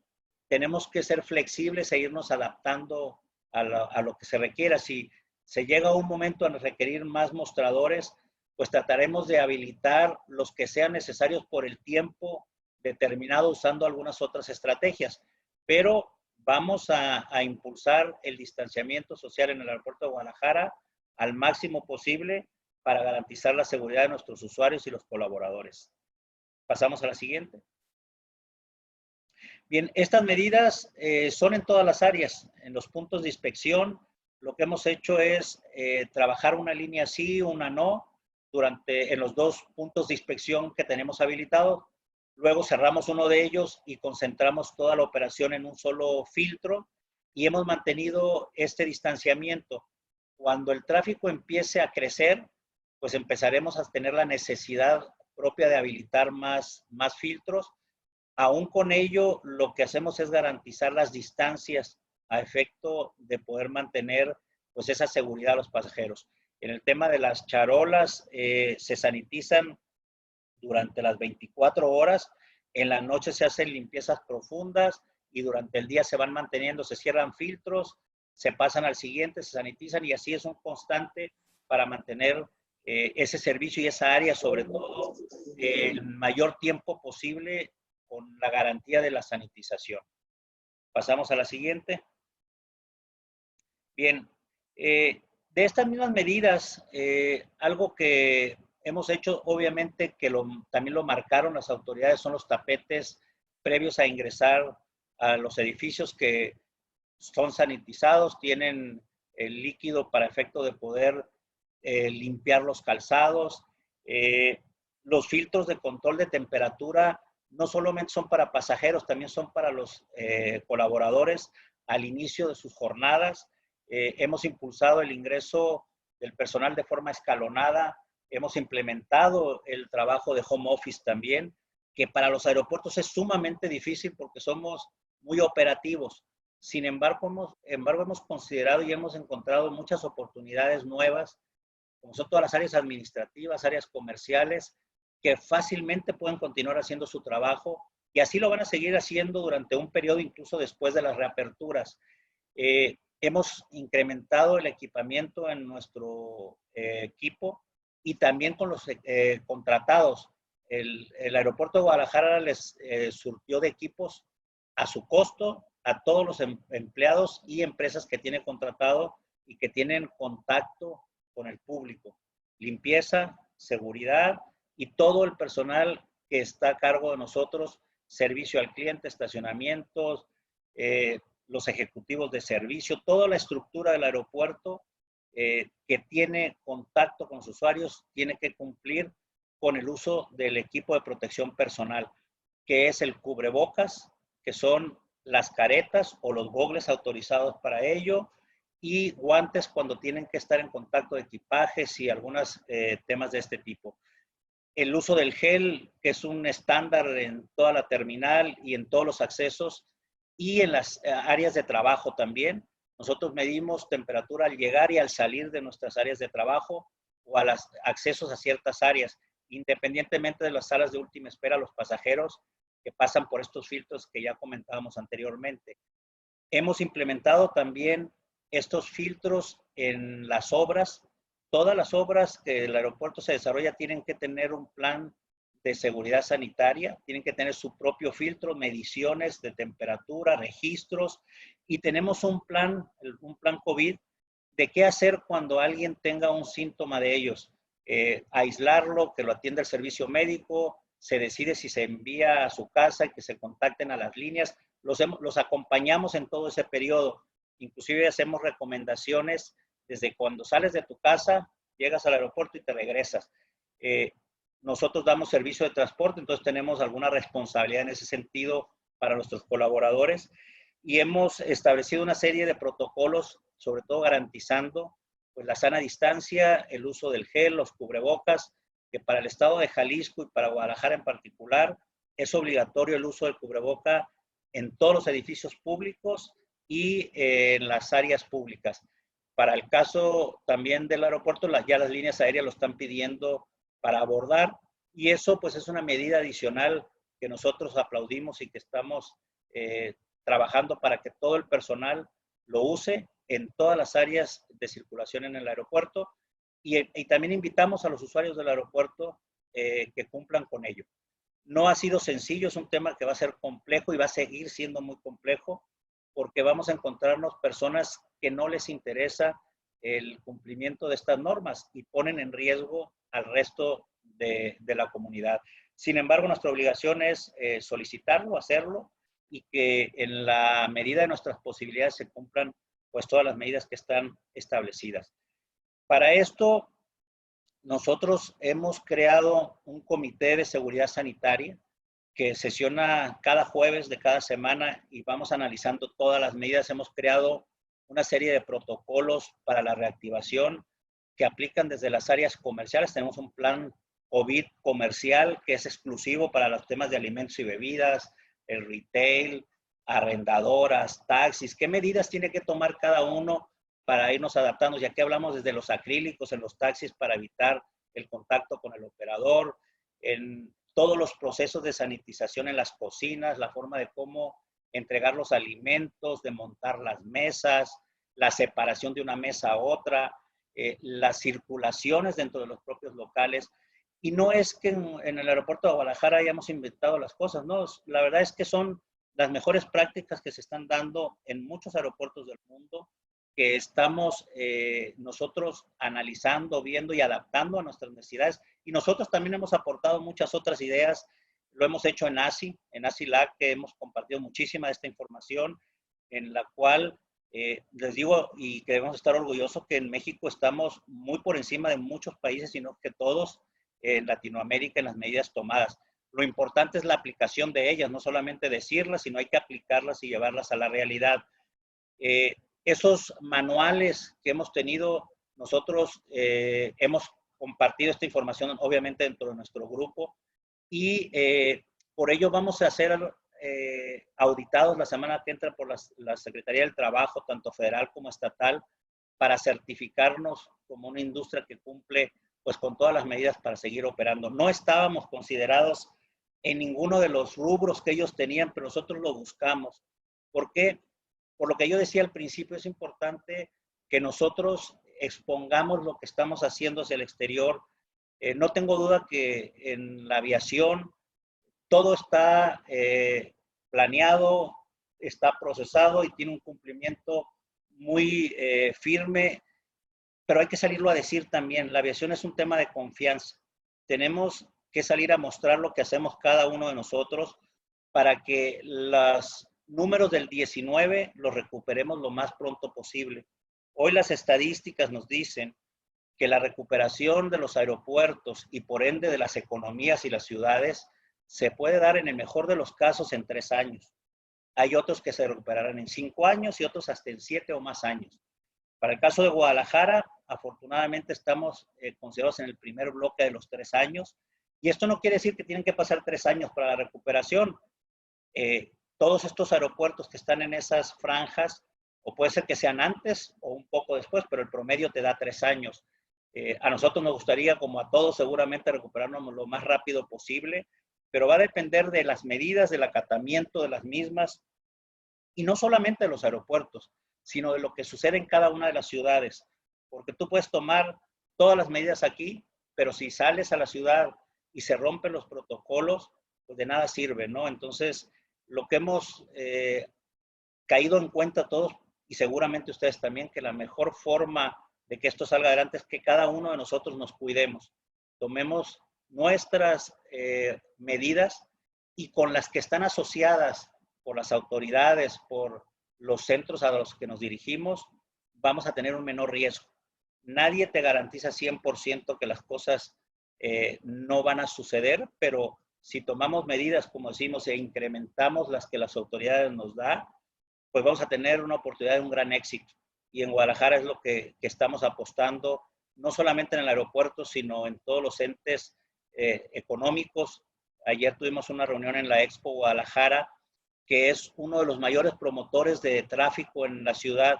tenemos que ser flexibles e irnos adaptando a lo que se requiera. Si se llega a un momento a requerir más mostradores, pues trataremos de habilitar los que sean necesarios por el tiempo determinado usando algunas otras estrategias. Pero vamos a impulsar el distanciamiento social en el aeropuerto de Guadalajara al máximo posible para garantizar la seguridad de nuestros usuarios y los colaboradores. Pasamos a la siguiente. Bien, estas medidas son en todas las áreas. En los puntos de inspección, lo que hemos hecho es trabajar una línea sí, una no, en los dos puntos de inspección que tenemos habilitados. Luego cerramos uno de ellos y concentramos toda la operación en un solo filtro y hemos mantenido este distanciamiento. Cuando el tráfico empiece a crecer, pues empezaremos a tener la necesidad propia de habilitar más filtros. Aún con ello, lo que hacemos es garantizar las distancias a efecto de poder mantener pues esa seguridad a los pasajeros. En el tema de las charolas, se sanitizan durante las 24 horas, en la noche se hacen limpiezas profundas y durante el día se van manteniendo, se cierran filtros, se pasan al siguiente, se sanitizan y así es un constante para mantener ese servicio y esa área, sobre todo, el mayor tiempo posible con la garantía de la sanitización. Pasamos a la siguiente. Bien, de estas mismas medidas, algo que hemos hecho, obviamente, que también lo marcaron las autoridades, son los tapetes previos a ingresar a los edificios que son sanitizados, tienen el líquido para efecto de poder limpiar los calzados. Los filtros de control de temperatura no solamente son para pasajeros, también son para los colaboradores al inicio de sus jornadas. Hemos impulsado el ingreso del personal de forma escalonada, hemos implementado el trabajo de home office también, que para los aeropuertos es sumamente difícil porque somos muy operativos. Sin embargo, hemos considerado y hemos encontrado muchas oportunidades nuevas, como son todas las áreas administrativas, áreas comerciales, que fácilmente pueden continuar haciendo su trabajo y así lo van a seguir haciendo durante un periodo incluso después de las reaperturas. Hemos incrementado el equipamiento en nuestro equipo y también con los contratados. El aeropuerto de Guadalajara les surtió de equipos a su costo a todos los empleados y empresas que tiene contratado y que tienen contacto con el público. Limpieza, seguridad y todo el personal que está a cargo de nosotros, servicio al cliente, estacionamientos, los ejecutivos de servicio, toda la estructura del aeropuerto que tiene contacto con los usuarios tiene que cumplir con el uso del equipo de protección personal, que es el cubrebocas, que son las caretas o los gogles autorizados para ello, y guantes cuando tienen que estar en contacto de equipajes y algunos temas de este tipo. El uso del gel, que es un estándar en toda la terminal y en todos los accesos, y en las áreas de trabajo también. Nosotros medimos temperatura al llegar y al salir de nuestras áreas de trabajo o a los accesos a ciertas áreas, independientemente de las salas de última espera, los pasajeros que pasan por estos filtros que ya comentábamos anteriormente. Hemos implementado también estos filtros en las obras. Todas las obras que el aeropuerto se desarrolla tienen que tener un plan de seguridad sanitaria, tienen que tener su propio filtro, mediciones de temperatura, registros, y tenemos un plan COVID de qué hacer cuando alguien tenga un síntoma de ellos. Aislarlo, que lo atienda el servicio médico, se decide si se envía a su casa y que se contacten a las líneas. Los acompañamos en todo ese periodo. Inclusive hacemos recomendaciones desde cuando sales de tu casa, llegas al aeropuerto y te regresas. Nosotros damos servicio de transporte, entonces tenemos alguna responsabilidad en ese sentido para nuestros colaboradores y hemos establecido una serie de protocolos, sobre todo garantizando pues, la sana distancia, el uso del gel, los cubrebocas, que para el estado de Jalisco y para Guadalajara en particular es obligatorio el uso del cubreboca en todos los edificios públicos y en las áreas públicas. Para el caso también del aeropuerto, ya las líneas aéreas lo están pidiendo para abordar y eso pues es una medida adicional que nosotros aplaudimos y que estamos trabajando para que todo el personal lo use en todas las áreas de circulación en el aeropuerto y también invitamos a los usuarios del aeropuerto que cumplan con ello. No ha sido sencillo, es un tema que va a ser complejo y va a seguir siendo muy complejo porque vamos a encontrarnos personas que no les interesa el cumplimiento de estas normas y ponen en riesgo al resto de la comunidad. Sin embargo, nuestra obligación es solicitarlo, hacerlo y que en la medida de nuestras posibilidades se cumplan pues todas las medidas que están establecidas. Para esto, nosotros hemos creado un comité de seguridad sanitaria que sesiona cada jueves de cada semana y vamos analizando todas las medidas. Hemos creado una serie de protocolos para la reactivación que aplican desde las áreas comerciales. Tenemos un plan COVID comercial que es exclusivo para los temas de alimentos y bebidas, el retail, arrendadoras, taxis. ¿Qué medidas tiene que tomar cada uno para irnos adaptando? Ya que hablamos desde los acrílicos en los taxis para evitar el contacto con el operador, en todos los procesos de sanitización en las cocinas, la forma de cómo entregar los alimentos, de montar las mesas, la separación de una mesa a otra, las circulaciones dentro de los propios locales. Y no es que en el aeropuerto de Guadalajara hayamos inventado las cosas, no, la verdad es que son las mejores prácticas que se están dando en muchos aeropuertos del mundo, que estamos nosotros analizando, viendo y adaptando a nuestras necesidades. Y nosotros también hemos aportado muchas otras ideas. Lo hemos hecho en ASILAC, que hemos compartido muchísima de esta información, en la cual les digo y que debemos estar orgullosos que en México estamos muy por encima de muchos países, sino que todos en Latinoamérica en las medidas tomadas. Lo importante es la aplicación de ellas, no solamente decirlas, sino hay que aplicarlas y llevarlas a la realidad. Esos manuales que hemos tenido, nosotros hemos compartido esta información obviamente dentro de nuestro grupo y por ello vamos a ser auditados la semana que entra por la Secretaría del Trabajo, tanto federal como estatal, para certificarnos como una industria que cumple pues con todas las medidas para seguir operando. No estábamos considerados en ninguno de los rubros que ellos tenían, pero nosotros lo buscamos. ¿Por qué? Por lo que yo decía al principio, es importante que nosotros expongamos lo que estamos haciendo hacia el exterior. No tengo duda que en la aviación todo está planeado, está procesado y tiene un cumplimiento muy firme, pero hay que salirlo a decir también. La aviación es un tema de confianza. Tenemos que salir a mostrar lo que hacemos cada uno de nosotros para que los números del 19 los recuperemos lo más pronto posible. Hoy las estadísticas nos dicen que la recuperación de los aeropuertos y por ende de las economías y las ciudades se puede dar en el mejor de los casos en 3 años. Hay otros que se recuperarán en 5 años y otros hasta en 7 o más años. Para el caso de Guadalajara, afortunadamente estamos considerados en el primer bloque de los 3 años. Y esto no quiere decir que tienen que pasar 3 años para la recuperación. Todos estos aeropuertos que están en esas franjas, o puede ser que sean antes o un poco después, pero el promedio te da 3 años. A nosotros nos gustaría, como a todos, seguramente recuperarnos lo más rápido posible, pero va a depender de las medidas, del acatamiento de las mismas, y no solamente de los aeropuertos, sino de lo que sucede en cada una de las ciudades. Porque tú puedes tomar todas las medidas aquí, pero si sales a la ciudad y se rompen los protocolos, pues de nada sirve, ¿no? Entonces, lo que hemos caído en cuenta todos, y seguramente ustedes también, que la mejor forma de que esto salga adelante es que cada uno de nosotros nos cuidemos, tomemos nuestras medidas y con las que están asociadas por las autoridades, por los centros a los que nos dirigimos, vamos a tener un menor riesgo. Nadie te garantiza 100% que las cosas no van a suceder, pero si tomamos medidas, como decimos, e incrementamos las que las autoridades nos dan, pues vamos a tener una oportunidad de un gran éxito. Y en Guadalajara es lo que estamos apostando, no solamente en el aeropuerto, sino en todos los entes económicos. Ayer tuvimos una reunión en la Expo Guadalajara, que es uno de los mayores promotores de tráfico en la ciudad.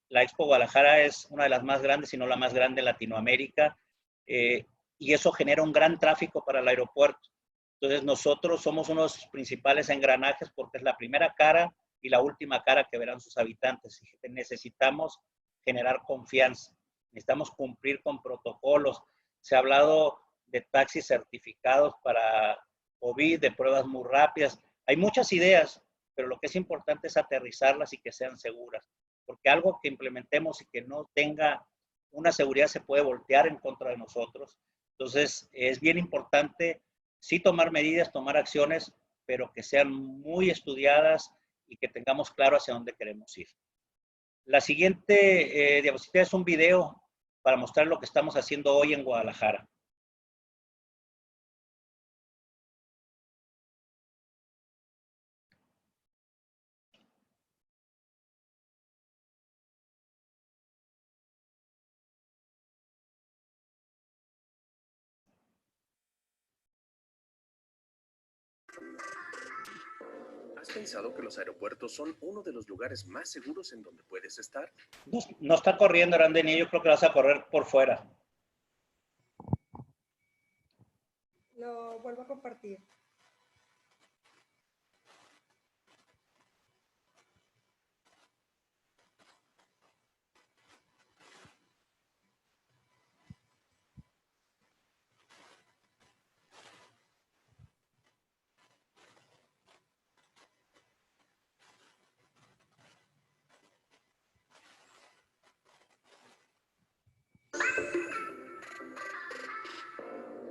La Expo Guadalajara es una de las más grandes, si no la más grande en Latinoamérica, y eso genera un gran tráfico para el aeropuerto. Entonces nosotros somos uno de los principales engranajes porque es la primera cara y la última cara que verán sus habitantes. Y necesitamos generar confianza, necesitamos cumplir con protocolos. Se ha hablado de taxis certificados para COVID, de pruebas muy rápidas. Hay muchas ideas, pero lo que es importante es aterrizarlas y que sean seguras, porque algo que implementemos y que no tenga una seguridad se puede voltear en contra de nosotros. Entonces, es bien importante sí tomar medidas, tomar acciones, pero que sean muy estudiadas y que tengamos claro hacia dónde queremos ir. La siguiente diapositiva es un video para mostrar lo que estamos haciendo hoy en Guadalajara. ¿Has pensado que los aeropuertos son uno de los lugares más seguros en donde puedes estar? No está corriendo, Arandeni, yo creo que vas a correr por fuera. Lo vuelvo a compartir.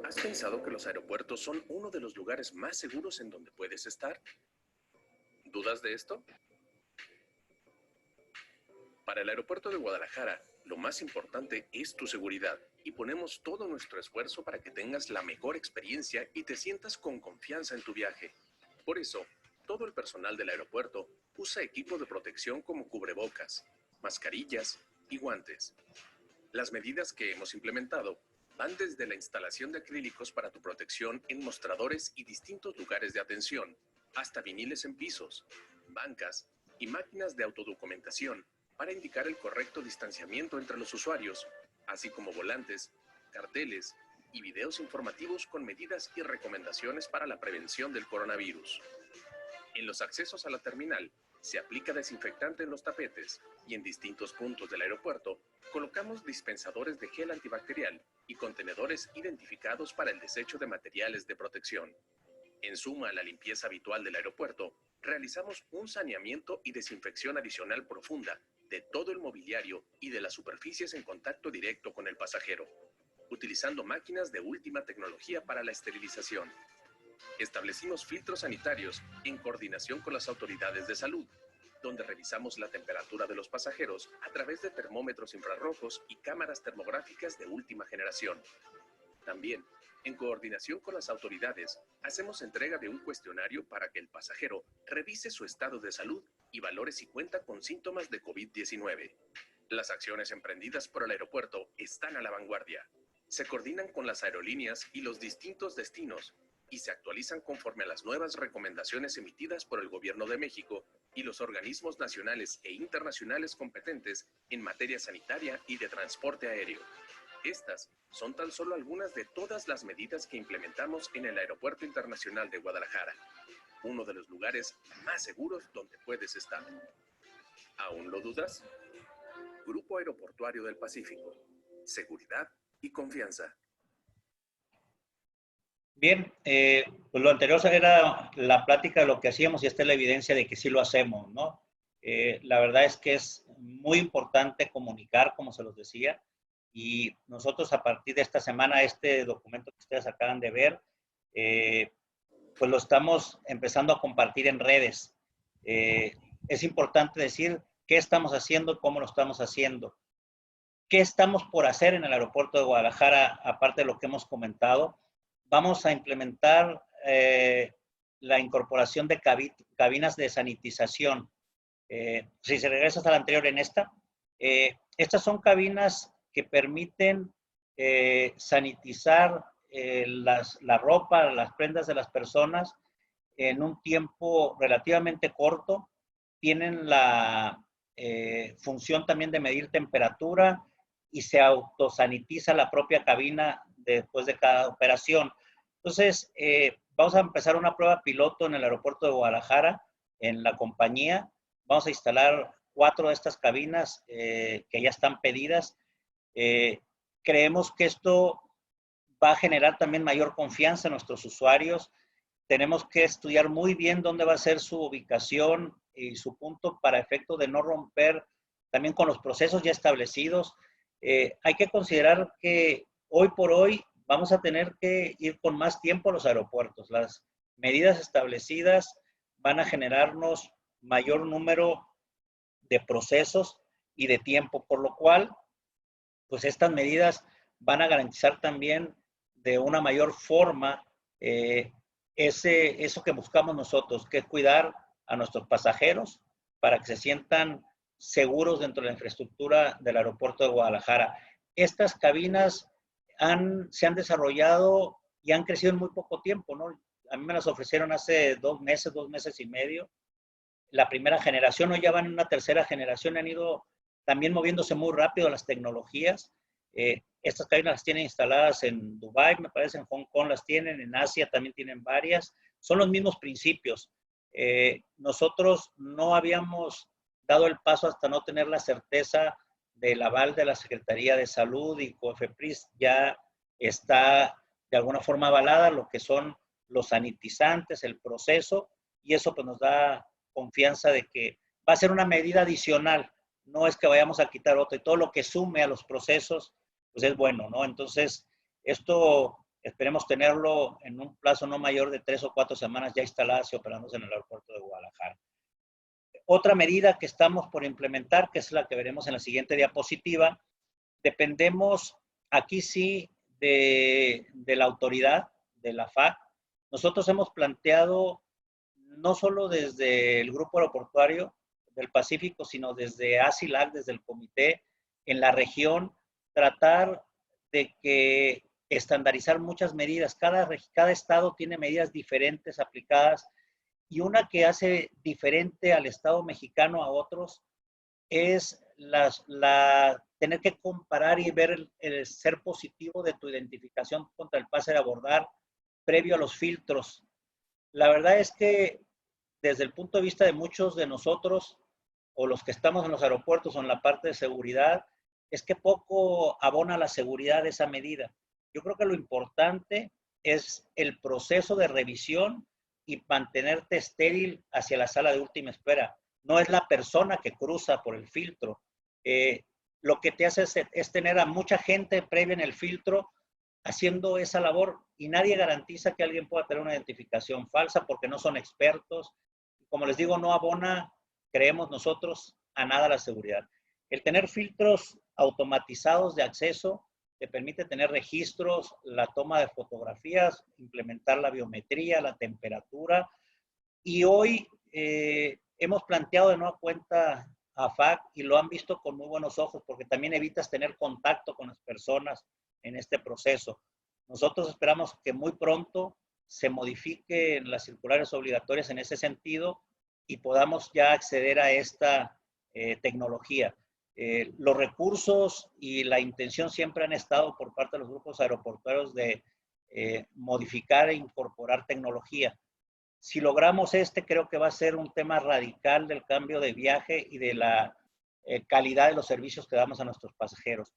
¿Has pensado que los aeropuertos son uno de los lugares más seguros en donde puedes estar? ¿Dudas de esto? Para el aeropuerto de Guadalajara, Lo más importante es tu seguridad y ponemos todo nuestro esfuerzo para que tengas la mejor experiencia y te sientas con confianza en tu viaje. Por eso, todo el personal del aeropuerto usa equipo de protección como cubrebocas, mascarillas y guantes. Las medidas que hemos implementado van desde la instalación de acrílicos para tu protección en mostradores y distintos lugares de atención, hasta viniles en pisos, bancas y máquinas de autodocumentación para indicar el correcto distanciamiento entre los usuarios, así como volantes, carteles y videos informativos con medidas y recomendaciones para la prevención del coronavirus. En los accesos a la terminal, se aplica desinfectante en los tapetes y en distintos puntos del aeropuerto colocamos dispensadores de gel antibacterial y contenedores identificados para el desecho de materiales de protección. En suma a la limpieza habitual del aeropuerto, realizamos un saneamiento y desinfección adicional profunda de todo el mobiliario y de las superficies en contacto directo con el pasajero, utilizando máquinas de última tecnología para la esterilización. Establecimos filtros sanitarios en coordinación con las autoridades de salud, donde revisamos la temperatura de los pasajeros a través de termómetros infrarrojos y cámaras termográficas de última generación. También, en coordinación con las autoridades, hacemos entrega de un cuestionario para que el pasajero revise su estado de salud y valore si cuenta con síntomas de COVID-19. Las acciones emprendidas por el aeropuerto están a la vanguardia. Se coordinan con las aerolíneas y los distintos destinos y se actualizan conforme a las nuevas recomendaciones emitidas por el Gobierno de México y los organismos nacionales e internacionales competentes en materia sanitaria y de transporte aéreo. Estas son tan solo algunas de todas las medidas que implementamos en el Aeropuerto Internacional de Guadalajara, uno de los lugares más seguros donde puedes estar. ¿Aún lo dudas? Grupo Aeroportuario del Pacífico. Seguridad y confianza. Bien, pues lo anterior era la plática de lo que hacíamos y esta es la evidencia de que sí lo hacemos, ¿no? La verdad es que es muy importante comunicar, como se los decía, y nosotros a partir de esta semana, este documento que ustedes acaban de ver, pues lo estamos empezando a compartir en redes. Es importante decir qué estamos haciendo y cómo lo estamos haciendo. ¿Qué estamos por hacer en el aeropuerto de Guadalajara, aparte de lo que hemos comentado? Vamos a implementar la incorporación de cabinas de sanitización. Si se regresa hasta la anterior en estas son cabinas que permiten sanitizar la ropa, las prendas de las personas en un tiempo relativamente corto. Tienen la función también de medir temperatura y se autosanitiza la propia cabina después de cada operación. Entonces, vamos a empezar una prueba piloto en el aeropuerto de Guadalajara, en la compañía. Vamos a instalar 4 de estas cabinas que ya están pedidas. Creemos que esto va a generar también mayor confianza en nuestros usuarios. Tenemos que estudiar muy bien dónde va a ser su ubicación y su punto para efecto de no romper también con los procesos ya establecidos. Hay que considerar que hoy por hoy vamos a tener que ir con más tiempo a los aeropuertos. Las medidas establecidas van a generarnos mayor número de procesos y de tiempo, por lo cual, pues estas medidas van a garantizar también de una mayor forma eso que buscamos nosotros, que es cuidar a nuestros pasajeros para que se sientan seguros dentro de la infraestructura del aeropuerto de Guadalajara. Estas cabinas se han desarrollado y han crecido en muy poco tiempo, ¿no? A mí me las ofrecieron hace 2 meses y medio. La primera generación, hoy ya van en una tercera generación, han ido también moviéndose muy rápido las tecnologías. Estas cabinas las tienen instaladas en Dubái, me parece, en Hong Kong las tienen, en Asia también tienen varias. Son los mismos principios. Nosotros no habíamos dado el paso hasta no tener la certeza del aval de la Secretaría de Salud y COFEPRIS ya está de alguna forma avalada lo que son los sanitizantes, el proceso, y eso pues nos da confianza de que va a ser una medida adicional, no es que vayamos a quitar otra, y todo lo que sume a los procesos pues es bueno, ¿no? Entonces, esto esperemos tenerlo en un plazo no mayor de 3 o 4 semanas ya instaladas y operándose en el aeropuerto de Guadalajara. Otra medida que estamos por implementar, que es la que veremos en la siguiente diapositiva, dependemos aquí sí de la autoridad, de la FAC. Nosotros hemos planteado, no solo desde el Grupo Aeroportuario del Pacífico, sino desde ASILAC, desde el comité, en la región, tratar de que estandarizar muchas medidas. Cada estado tiene medidas diferentes aplicadas, y una que hace diferente al estado mexicano a otros es tener que comparar y ver el ser positivo de tu identificación contra el pase de abordar previo a los filtros. La verdad es que desde el punto de vista de muchos de nosotros, o los que estamos en los aeropuertos o en la parte de seguridad, es que poco abona la seguridad de esa medida. Yo creo que lo importante es el proceso de revisión y mantenerte estéril hacia la sala de última espera. No es la persona que cruza por el filtro. Lo que te hace es tener a mucha gente previa en el filtro haciendo esa labor, y nadie garantiza que alguien pueda tener una identificación falsa porque no son expertos. Como les digo, no abona, creemos nosotros, a nada la seguridad. El tener filtros automatizados de acceso te permite tener registros, la toma de fotografías, implementar la biometría, la temperatura. Y hoy hemos planteado de nueva cuenta a FAC y lo han visto con muy buenos ojos, porque también evitas tener contacto con las personas en este proceso. Nosotros esperamos que muy pronto se modifiquen las circulares obligatorias en ese sentido y podamos ya acceder a esta tecnología. Los recursos y la intención siempre han estado por parte de los grupos aeroportuarios de modificar e incorporar tecnología. Si logramos creo que va a ser un tema radical del cambio de viaje y de la calidad de los servicios que damos a nuestros pasajeros.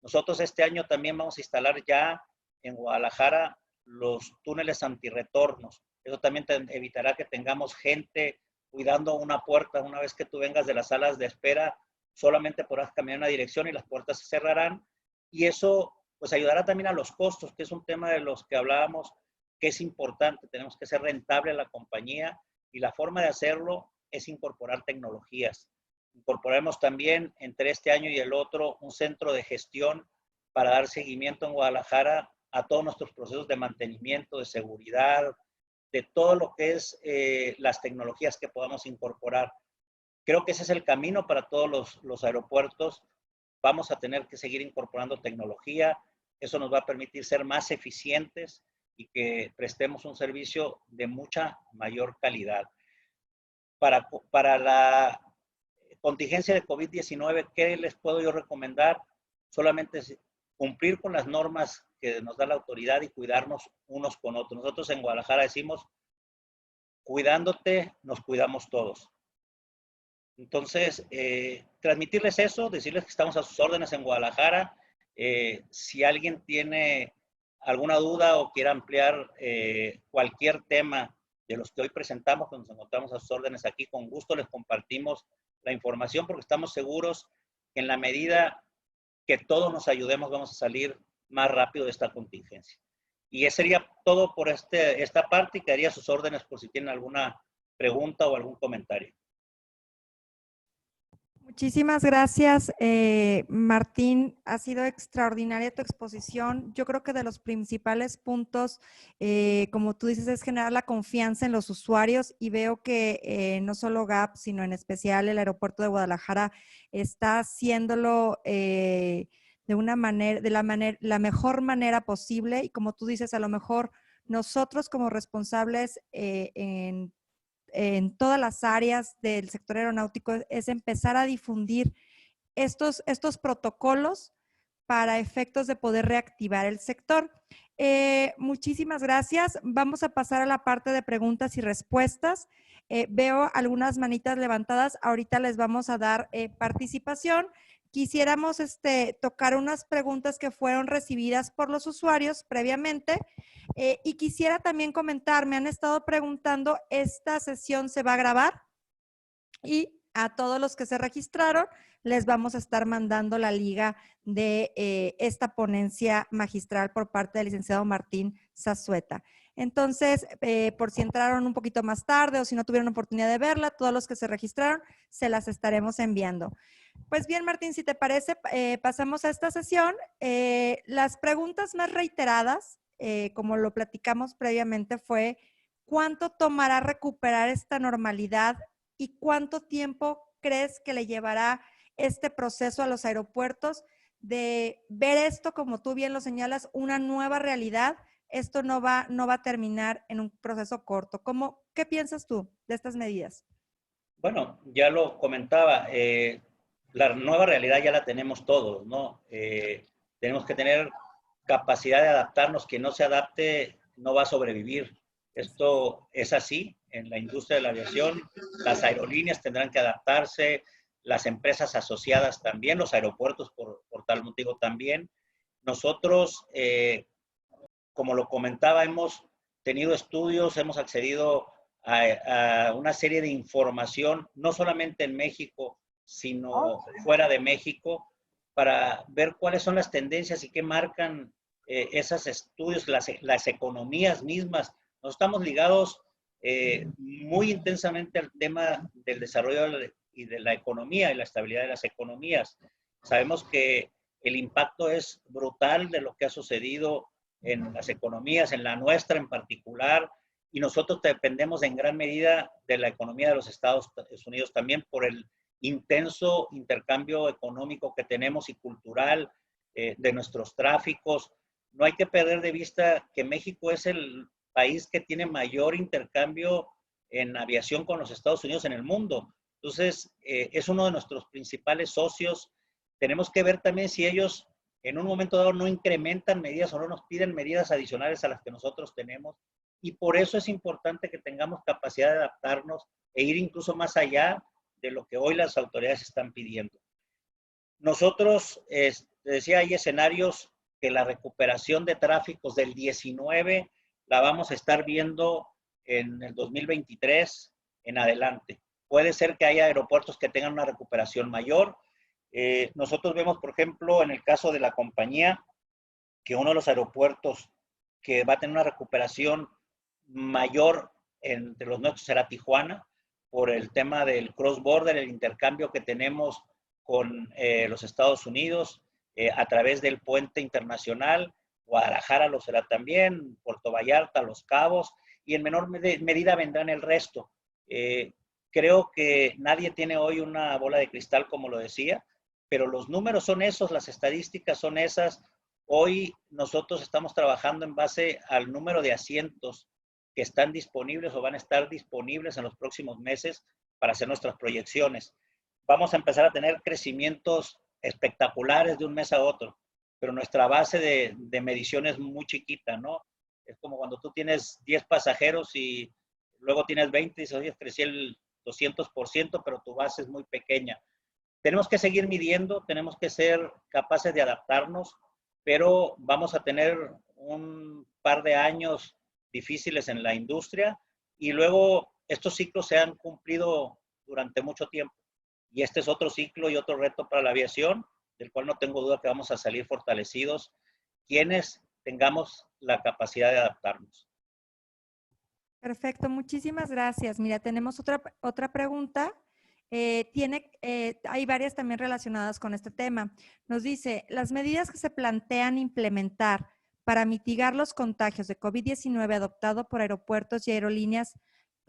Nosotros este año también vamos a instalar ya en Guadalajara los túneles antirretornos. Eso también evitará que tengamos gente cuidando una puerta. Una vez que tú vengas de las salas de espera, solamente podrás caminar en una dirección y las puertas se cerrarán. Y eso pues ayudará también a los costos, que es un tema de los que hablábamos, que es importante. Tenemos que ser rentable a la compañía, y la forma de hacerlo es incorporar tecnologías. Incorporaremos también entre este año y el otro un centro de gestión para dar seguimiento en Guadalajara a todos nuestros procesos de mantenimiento, de seguridad, de todo lo que es las tecnologías que podamos incorporar. Creo que ese es el camino para todos los aeropuertos. Vamos a tener que seguir incorporando tecnología. Eso nos va a permitir ser más eficientes y que prestemos un servicio de mucha mayor calidad. Para la contingencia de COVID-19, ¿qué les puedo yo recomendar? Solamente cumplir con las normas que nos da la autoridad y cuidarnos unos con otros. Nosotros en Guadalajara decimos, cuidándote, nos cuidamos todos. Entonces, transmitirles eso, decirles que estamos a sus órdenes en Guadalajara. Si alguien tiene alguna duda o quiere ampliar cualquier tema de los que hoy presentamos, pues nos encontramos a sus órdenes aquí. Con gusto les compartimos la información, porque estamos seguros que en la medida que todos nos ayudemos, vamos a salir más rápido de esta contingencia. Y eso sería todo por esta parte, y quedaría a sus órdenes por si tienen alguna pregunta o algún comentario. Muchísimas gracias, Martín. Ha sido extraordinaria tu exposición. Yo creo que de los principales puntos, como tú dices, es generar la confianza en los usuarios, y veo que no solo GAP, sino en especial el aeropuerto de Guadalajara está haciéndolo de la mejor manera posible. Y como tú dices, a lo mejor nosotros como responsables en todas las áreas del sector aeronáutico es empezar a difundir estos protocolos para efectos de poder reactivar el sector. Muchísimas gracias. Vamos a pasar a la parte de preguntas y respuestas. Veo algunas manitas levantadas. Ahorita les vamos a dar participación. Quisiéramos tocar unas preguntas que fueron recibidas por los usuarios previamente. Y quisiera también comentar, me han estado preguntando, esta sesión se va a grabar, y a todos los que se registraron, les vamos a estar mandando la liga de esta ponencia magistral por parte del licenciado Martín Zazueta. Entonces, por si entraron un poquito más tarde o si no tuvieron oportunidad de verla, todos los que se registraron, se las estaremos enviando. Pues bien, Martín, si te parece, pasamos a esta sesión. Las preguntas más reiteradas, como lo platicamos previamente, fue ¿cuánto tomará recuperar esta normalidad y cuánto tiempo crees que le llevará este proceso a los aeropuertos de ver esto, como tú bien lo señalas, una nueva realidad? Esto no va a terminar en un proceso corto. ¿Qué piensas tú de estas medidas? Bueno, ya lo comentaba, la nueva realidad ya la tenemos todos, ¿no? Tenemos que tener capacidad de adaptarnos. Quien no se adapte no va a sobrevivir. Esto es así en la industria de la aviación. Las aerolíneas tendrán que adaptarse, las empresas asociadas también, los aeropuertos por tal motivo también. Nosotros, como lo comentaba, hemos tenido estudios, hemos accedido a una serie de información, no solamente en México, sino fuera de México, para ver cuáles son las tendencias y qué marcan esos estudios, las economías mismas. Nos estamos ligados muy intensamente al tema del desarrollo y de la economía y la estabilidad de las economías. Sabemos que el impacto es brutal de lo que ha sucedido en las economías, en la nuestra en particular, y nosotros dependemos en gran medida de la economía de los Estados Unidos también por el intenso intercambio económico que tenemos y cultural de nuestros tráficos. No hay que perder de vista que México es el país que tiene mayor intercambio en aviación con los Estados Unidos en el mundo. Entonces, es uno de nuestros principales socios. Tenemos que ver también si ellos en un momento dado no incrementan medidas o no nos piden medidas adicionales a las que nosotros tenemos. Y por eso es importante que tengamos capacidad de adaptarnos e ir incluso más allá de lo que hoy las autoridades están pidiendo. Nosotros, decía, hay escenarios que la recuperación de tráficos del 19 la vamos a estar viendo en el 2023 en adelante. Puede ser que haya aeropuertos que tengan una recuperación mayor. Nosotros vemos, por ejemplo, en el caso de la compañía, que uno de los aeropuertos que va a tener una recuperación mayor entre los nuestros será Tijuana, por el tema del cross-border, el intercambio que tenemos con los Estados Unidos a través del puente internacional. Guadalajara lo será también, Puerto Vallarta, Los Cabos, y en menor medida vendrán el resto. Creo que nadie tiene hoy una bola de cristal, como lo decía, pero los números son esos, las estadísticas son esas. Hoy nosotros estamos trabajando en base al número de asientos que están disponibles o van a estar disponibles en los próximos meses para hacer nuestras proyecciones. Vamos a empezar a tener crecimientos espectaculares de un mes a otro, pero nuestra base de medición es muy chiquita, ¿no? Es como cuando tú tienes 10 pasajeros y luego tienes 20 y dices, oye, crecí el 200%, pero tu base es muy pequeña. Tenemos que seguir midiendo, tenemos que ser capaces de adaptarnos, pero vamos a tener un par de años difíciles en la industria y luego estos ciclos se han cumplido durante mucho tiempo. Y este es otro ciclo y otro reto para la aviación, del cual no tengo duda que vamos a salir fortalecidos quienes tengamos la capacidad de adaptarnos. Perfecto, muchísimas gracias. Mira, tenemos otra pregunta. Hay varias también relacionadas con este tema. Nos dice, las medidas que se plantean implementar para mitigar los contagios de COVID-19 adoptado por aeropuertos y aerolíneas,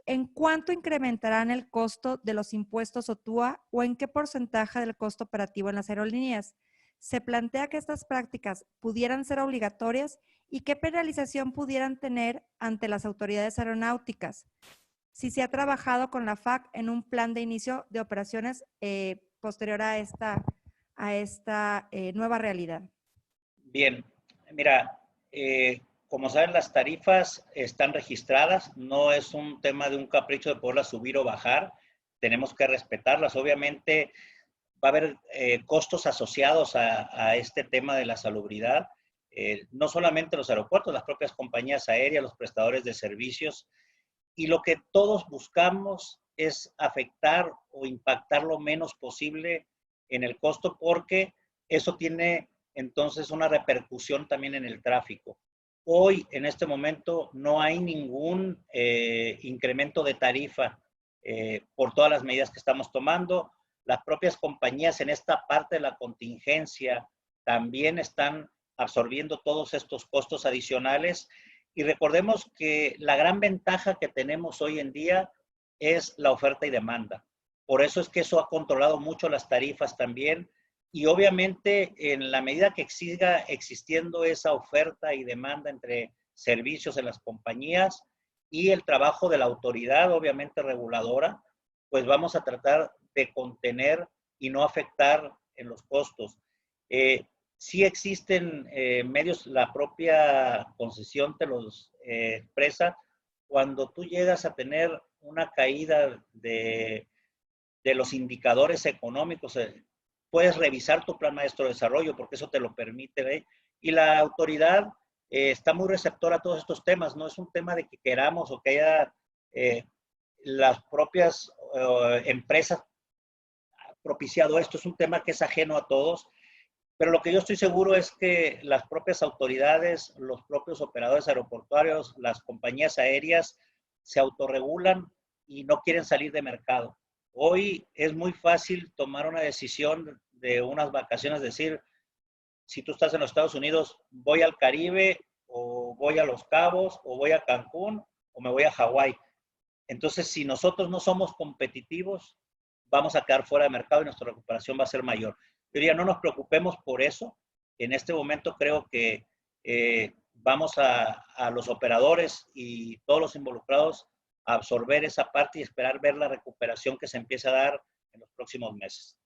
¿en cuánto incrementarán el costo de los impuestos OTUA o en qué porcentaje del costo operativo en las aerolíneas? Se plantea que estas prácticas pudieran ser obligatorias y qué penalización pudieran tener ante las autoridades aeronáuticas. Si se ha trabajado con la FAC en un plan de inicio de operaciones posterior a esta nueva realidad. Bien, mira, como saben, las tarifas están registradas, no es un tema de un capricho de poderlas subir o bajar, tenemos que respetarlas. Obviamente va a haber costos asociados a este tema de la salubridad, no solamente los aeropuertos, las propias compañías aéreas, los prestadores de servicios, y lo que todos buscamos es afectar o impactar lo menos posible en el costo porque eso tiene entonces una repercusión también en el tráfico. Hoy, en este momento, no hay ningún incremento de tarifa por todas las medidas que estamos tomando. Las propias compañías en esta parte de la contingencia también están absorbiendo todos estos costos adicionales. Y recordemos que la gran ventaja que tenemos hoy en día es la oferta y demanda. Por eso es que eso ha controlado mucho las tarifas también. Y obviamente, en la medida que siga existiendo esa oferta y demanda entre servicios en las compañías y el trabajo de la autoridad, obviamente reguladora, pues vamos a tratar de contener y no afectar en los costos. Sí existen medios, la propia concesión te los expresa, cuando tú llegas a tener una caída de los indicadores económicos, puedes revisar tu plan maestro de desarrollo porque eso te lo permite, ¿eh? Y la autoridad está muy receptora a todos estos temas, no es un tema de que queramos o que haya las propias empresas propiciado esto, es un tema que es ajeno a todos, pero lo que yo estoy seguro es que las propias autoridades, los propios operadores aeroportuarios, las compañías aéreas se autorregulan y no quieren salir de mercado. Hoy es muy fácil tomar una decisión de unas vacaciones, decir, si tú estás en los Estados Unidos, voy al Caribe o voy a Los Cabos o voy a Cancún o me voy a Hawái. Entonces, si nosotros no somos competitivos, vamos a quedar fuera de mercado y nuestra recuperación va a ser mayor. Yo diría, no nos preocupemos por eso. En este momento creo que vamos a los operadores y todos los involucrados a absorber esa parte y esperar ver la recuperación que se empiece a dar en los próximos meses.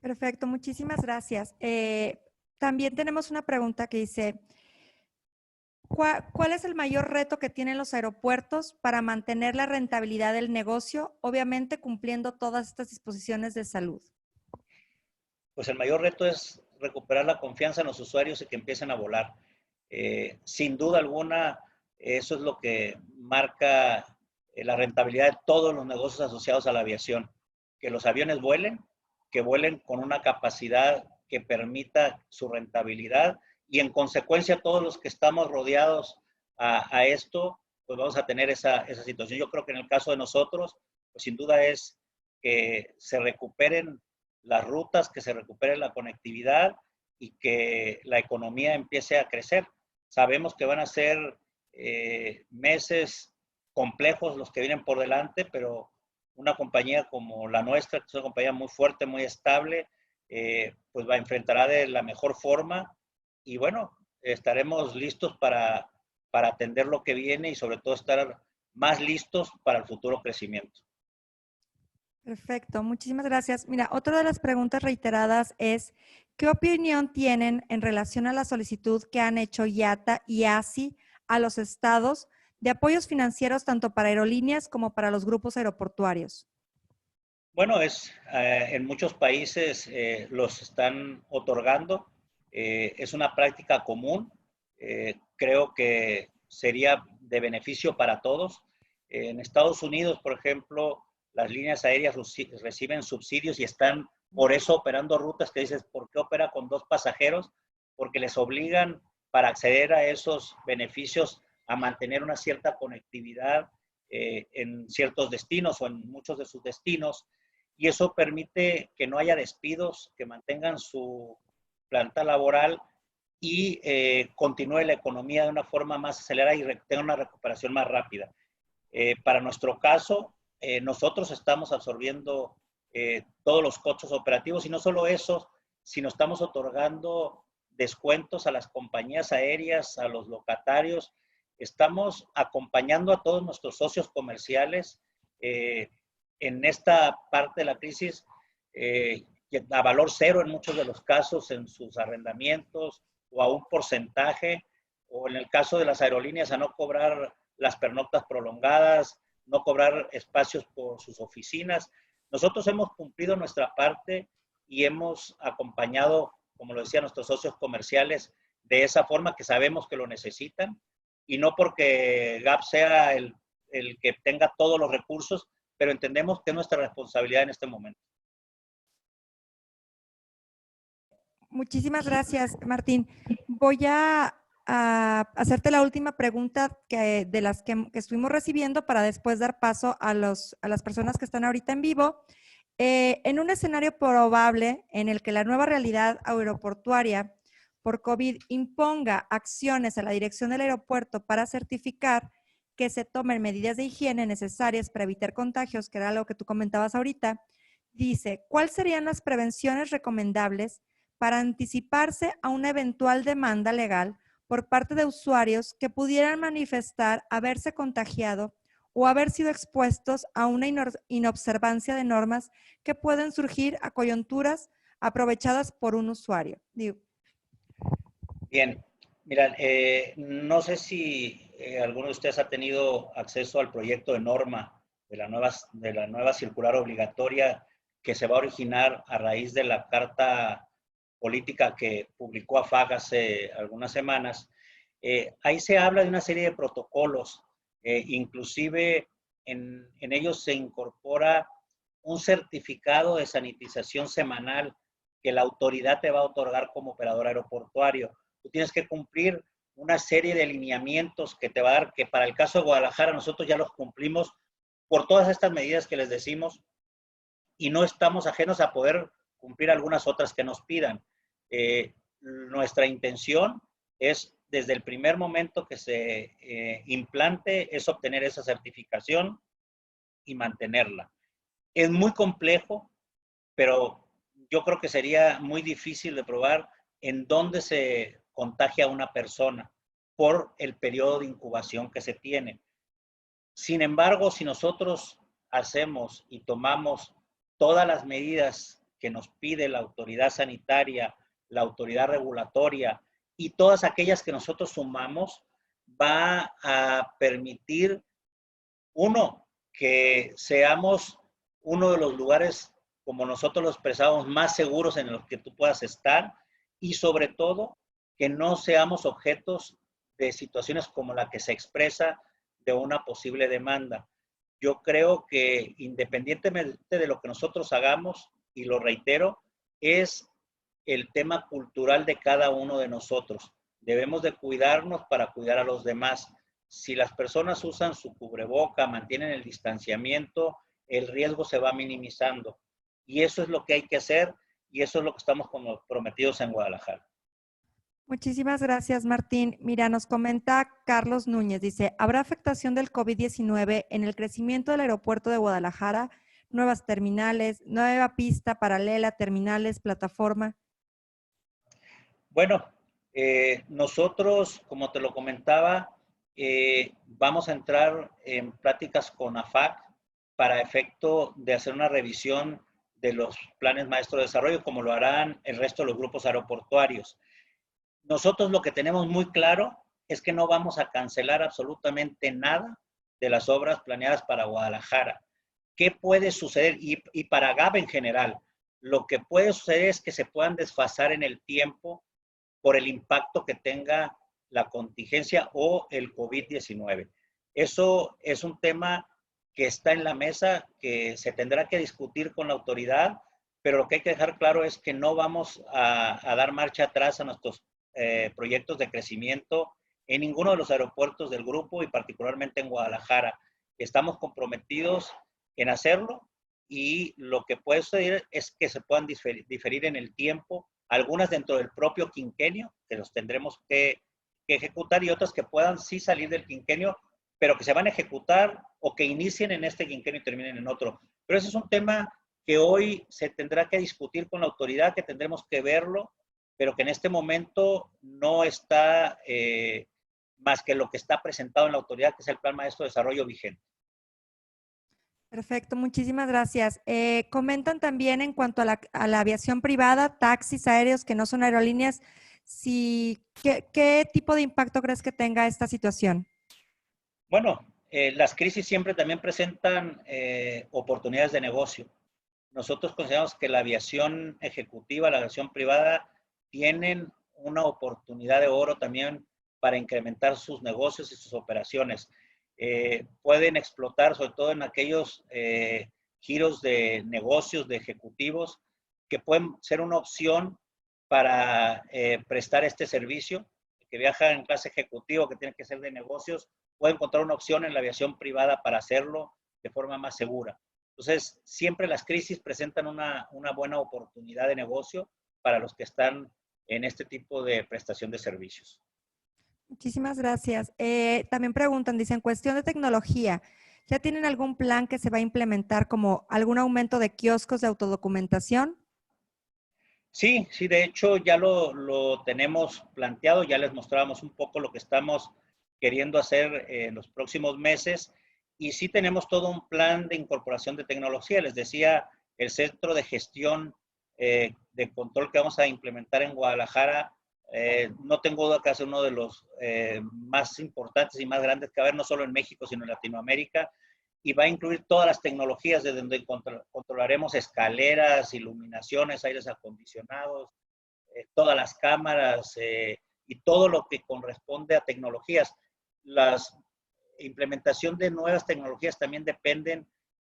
Perfecto, muchísimas gracias. También tenemos una pregunta que dice, ¿cuál es el mayor reto que tienen los aeropuertos para mantener la rentabilidad del negocio, obviamente cumpliendo todas estas disposiciones de salud? Pues el mayor reto es recuperar la confianza en los usuarios y que empiecen a volar. Sin duda alguna, eso es lo que marca la rentabilidad de todos los negocios asociados a la aviación. Que los aviones vuelen, que vuelen con una capacidad que permita su rentabilidad y en consecuencia todos los que estamos rodeados a esto, pues vamos a tener esa situación. Yo creo que en el caso de nosotros, pues sin duda es que se recuperen las rutas, que se recupere la conectividad y que la economía empiece a crecer. Sabemos que van a ser meses complejos los que vienen por delante, pero una compañía como la nuestra, que es una compañía muy fuerte, muy estable, pues enfrentará de la mejor forma y bueno, estaremos listos para atender lo que viene y sobre todo estar más listos para el futuro crecimiento. Perfecto, muchísimas gracias. Mira, otra de las preguntas reiteradas es, ¿qué opinión tienen en relación a la solicitud que han hecho IATA y ASI a los estados de apoyos financieros tanto para aerolíneas como para los grupos aeroportuarios? Bueno, en muchos países los están otorgando. Es una práctica común. Creo que sería de beneficio para todos. En Estados Unidos, por ejemplo, las líneas aéreas reciben subsidios y están por eso operando rutas que dices, ¿por qué opera con 2 pasajeros? Porque les obligan para acceder a esos beneficios a mantener una cierta conectividad en ciertos destinos o en muchos de sus destinos. Y eso permite que no haya despidos, que mantengan su planta laboral y continúe la economía de una forma más acelerada y tenga una recuperación más rápida. Para nuestro caso, nosotros estamos absorbiendo todos los costos operativos y no solo eso, sino estamos otorgando descuentos a las compañías aéreas, a los locatarios. Estamos acompañando a todos nuestros socios comerciales en esta parte de la crisis a valor cero en muchos de los casos en sus arrendamientos o a un porcentaje, o en el caso de las aerolíneas a no cobrar las pernoctas prolongadas, no cobrar espacios por sus oficinas. Nosotros hemos cumplido nuestra parte y hemos acompañado, como lo decía, nuestros socios comerciales de esa forma que sabemos que lo necesitan y no porque GAP sea el que tenga todos los recursos, pero entendemos que es nuestra responsabilidad en este momento. Muchísimas gracias, Martín. Voy a hacerte la última pregunta de las que estuvimos recibiendo para después dar paso a las personas que están ahorita en vivo. En un escenario probable en el que la nueva realidad aeroportuaria por COVID imponga acciones a la dirección del aeropuerto para certificar que se tomen medidas de higiene necesarias para evitar contagios, que era lo que tú comentabas ahorita, dice, ¿cuáles serían las prevenciones recomendables para anticiparse a una eventual demanda legal por parte de usuarios que pudieran manifestar haberse contagiado o haber sido expuestos a una inobservancia de normas que pueden surgir a coyunturas aprovechadas por un usuario? Digo. Bien, mira, no sé si alguno de ustedes ha tenido acceso al proyecto de norma de la nueva circular obligatoria que se va a originar a raíz de la carta política que publicó AFAG hace algunas semanas. Ahí se habla de una serie de protocolos, inclusive en ellos se incorpora un certificado de sanitización semanal que la autoridad te va a otorgar como operador aeroportuario. Tú tienes que cumplir una serie de lineamientos que te va a dar, que para el caso de Guadalajara nosotros ya los cumplimos por todas estas medidas que les decimos y no estamos ajenos a poder cumplir algunas otras que nos pidan. Nuestra intención es, desde el primer momento que se implante, es obtener esa certificación y mantenerla. Es muy complejo, pero yo creo que sería muy difícil de probar en dónde se contagia una persona por el periodo de incubación que se tiene. Sin embargo, si nosotros hacemos y tomamos todas las medidas que nos pide la autoridad sanitaria, la autoridad regulatoria y todas aquellas que nosotros sumamos, va a permitir, uno, que seamos uno de los lugares, como nosotros lo expresamos, más seguros en los que tú puedas estar y sobre todo que no seamos objetos de situaciones como la que se expresa de una posible demanda. Yo creo que independientemente de lo que nosotros hagamos, y lo reitero, es el tema cultural de cada uno de nosotros. Debemos de cuidarnos para cuidar a los demás. Si las personas usan su cubreboca, mantienen el distanciamiento, el riesgo se va minimizando. Y eso es lo que hay que hacer y eso es lo que estamos comprometidos en Guadalajara. Muchísimas gracias, Martín. Mira, nos comenta Carlos Núñez, dice, ¿habrá afectación del COVID-19 en el crecimiento del aeropuerto de Guadalajara? Nuevas terminales, nueva pista paralela, terminales, plataforma. Bueno, nosotros, como te lo comentaba, vamos a entrar en pláticas con AFAC para efecto de hacer una revisión de los planes maestros de desarrollo, como lo harán el resto de los grupos aeroportuarios. Nosotros lo que tenemos muy claro es que no vamos a cancelar absolutamente nada de las obras planeadas para Guadalajara. ¿Qué puede suceder? Y para GAP en general, lo que puede suceder es que se puedan desfasar en el tiempo por el impacto que tenga la contingencia o el COVID-19. Eso es un tema que está en la mesa, que se tendrá que discutir con la autoridad, pero lo que hay que dejar claro es que no vamos a dar marcha atrás a nuestros proyectos de crecimiento en ninguno de los aeropuertos del grupo y particularmente en Guadalajara. Estamos comprometidos en hacerlo y lo que puede suceder es que se puedan diferir en el tiempo, algunas dentro del propio quinquenio, que los tendremos que ejecutar y otras que puedan sí salir del quinquenio, pero que se van a ejecutar o que inicien en este quinquenio y terminen en otro. Pero ese es un tema que hoy se tendrá que discutir con la autoridad, que tendremos que verlo, pero que en este momento no está más que lo que está presentado en la autoridad, que es el Plan Maestro de Desarrollo vigente. Perfecto, muchísimas gracias. Comentan también en cuanto a la aviación privada, taxis aéreos que no son aerolíneas, ¿qué tipo de impacto crees que tenga esta situación? Bueno, las crisis siempre también presentan oportunidades de negocio. Nosotros consideramos que la aviación ejecutiva, la aviación privada, tienen una oportunidad de oro también para incrementar sus negocios y sus operaciones. Pueden explotar, sobre todo en aquellos giros de negocios, de ejecutivos, que pueden ser una opción para prestar este servicio. El que viaja en clase ejecutiva, que tiene que ser de negocios, puede encontrar una opción en la aviación privada para hacerlo de forma más segura. Entonces, siempre las crisis presentan una buena oportunidad de negocio para los que están en este tipo de prestación de servicios. Muchísimas gracias. También preguntan, dicen, cuestión de tecnología, ¿ya tienen algún plan que se va a implementar como algún aumento de kioscos de autodocumentación? Sí, de hecho ya lo tenemos planteado, ya les mostrábamos un poco lo que estamos queriendo hacer en los próximos meses y sí tenemos todo un plan de incorporación de tecnología. Les decía, el centro de gestión de control que vamos a implementar en Guadalajara, no tengo duda que va a ser uno de los más importantes y más grandes que va a haber, no solo en México, sino en Latinoamérica, y va a incluir todas las tecnologías desde donde controlaremos escaleras, iluminaciones, aires acondicionados, todas las cámaras y todo lo que corresponde a tecnologías. La implementación de nuevas tecnologías también dependen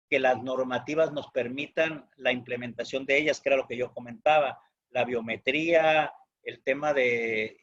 que las normativas nos permitan la implementación de ellas, que era lo que yo comentaba, la biometría, el tema de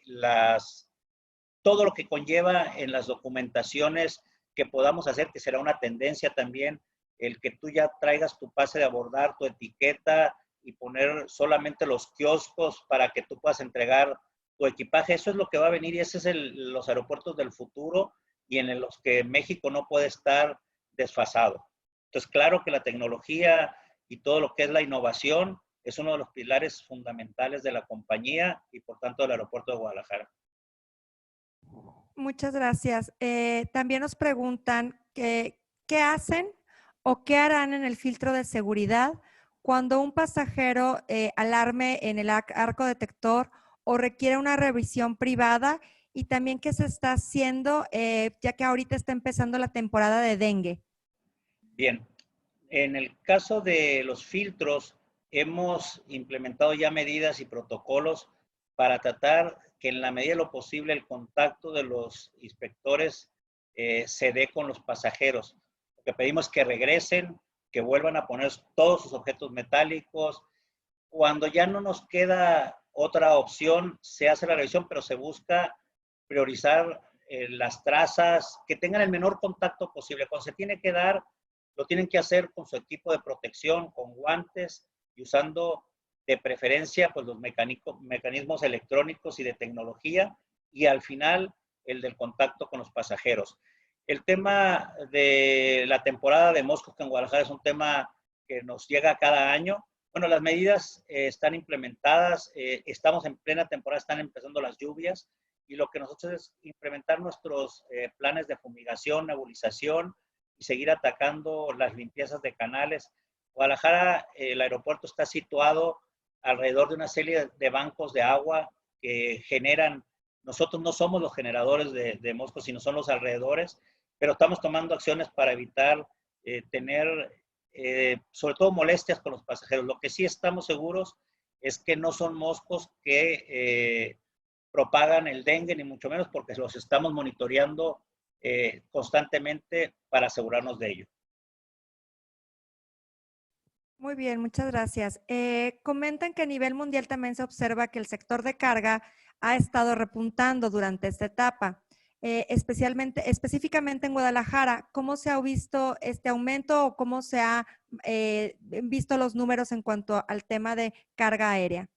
todo lo que conlleva en las documentaciones que podamos hacer, que será una tendencia también, el que tú ya traigas tu pase de abordar, tu etiqueta y poner solamente los kioscos para que tú puedas entregar tu equipaje. Eso es lo que va a venir y ese es los aeropuertos del futuro y en los que México no puede estar desfasado. Entonces, claro que la tecnología y todo lo que es la innovación es uno de los pilares fundamentales de la compañía y por tanto del aeropuerto de Guadalajara. Muchas gracias. También nos preguntan qué hacen o qué harán en el filtro de seguridad cuando un pasajero alarme en el arco detector o requiere una revisión privada y también qué se está haciendo ya que ahorita está empezando la temporada de dengue. Bien, en el caso de los filtros, hemos implementado ya medidas y protocolos para tratar que en la medida de lo posible el contacto de los inspectores se dé con los pasajeros. Lo que pedimos es que regresen, que vuelvan a poner todos sus objetos metálicos. Cuando ya no nos queda otra opción, se hace la revisión, pero se busca priorizar las trazas, que tengan el menor contacto posible. Cuando se tiene que dar, lo tienen que hacer con su equipo de protección, con guantes y usando de preferencia pues los mecanismos electrónicos y de tecnología y al final el del contacto con los pasajeros. El tema de la temporada de moscos que en Guadalajara es un tema que nos llega cada año. Bueno, las medidas están implementadas, estamos en plena temporada, están empezando las lluvias y lo que nosotros es implementar nuestros planes de fumigación, nebulización y seguir atacando las limpiezas de canales. Guadalajara, el aeropuerto está situado alrededor de una serie de bancos de agua que generan, nosotros no somos los generadores de moscos, sino son los alrededores, pero estamos tomando acciones para evitar tener, sobre todo, molestias con los pasajeros. Lo que sí estamos seguros es que no son moscos que propagan el dengue, ni mucho menos, porque los estamos monitoreando constantemente para asegurarnos de ello. Muy bien, muchas gracias. Comentan que a nivel mundial también se observa que el sector de carga ha estado repuntando durante esta etapa, específicamente en Guadalajara. ¿Cómo se ha visto este aumento o cómo se ha visto los números en cuanto al tema de carga aérea?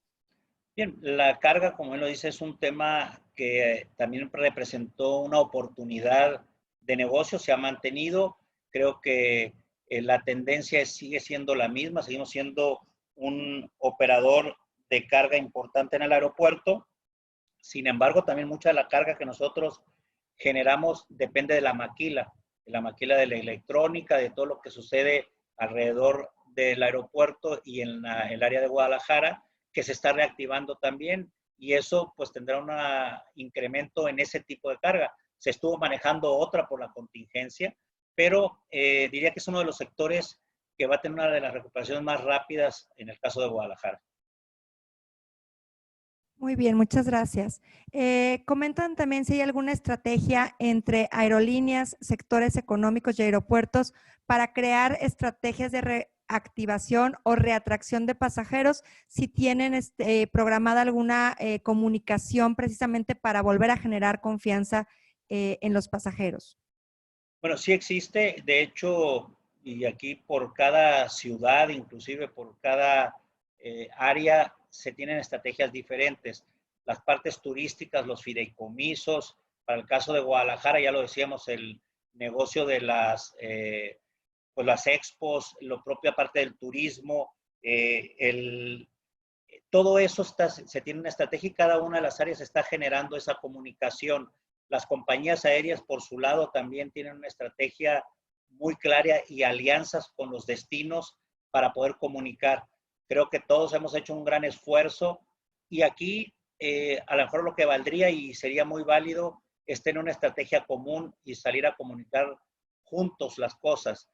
Bien, la carga, como él lo dice, es un tema que también representó una oportunidad de negocio, se ha mantenido. Creo que la tendencia sigue siendo la misma, seguimos siendo un operador de carga importante en el aeropuerto. Sin embargo, también mucha de la carga que nosotros generamos depende de la maquila de la electrónica, de todo lo que sucede alrededor del aeropuerto y en el área de Guadalajara, que se está reactivando también, y eso pues tendrá un incremento en ese tipo de carga. Se estuvo manejando otra por la contingencia, pero diría que es uno de los sectores que va a tener una de las recuperaciones más rápidas en el caso de Guadalajara. Muy bien, muchas gracias. Comentan también si hay alguna estrategia entre aerolíneas, sectores económicos y aeropuertos para crear estrategias de activación o reatracción de pasajeros, si tienen programada alguna comunicación precisamente para volver a generar confianza en los pasajeros. Bueno, sí existe, de hecho, y aquí por cada ciudad, inclusive por cada área, se tienen estrategias diferentes. Las partes turísticas, los fideicomisos, para el caso de Guadalajara, ya lo decíamos, el negocio de pues las expos, la propia parte del turismo, todo eso se tiene una estrategia y cada una de las áreas está generando esa comunicación. Las compañías aéreas, por su lado, también tienen una estrategia muy clara y alianzas con los destinos para poder comunicar. Creo que todos hemos hecho un gran esfuerzo y aquí a lo mejor lo que valdría y sería muy válido es tener una estrategia común y salir a comunicar juntos las cosas.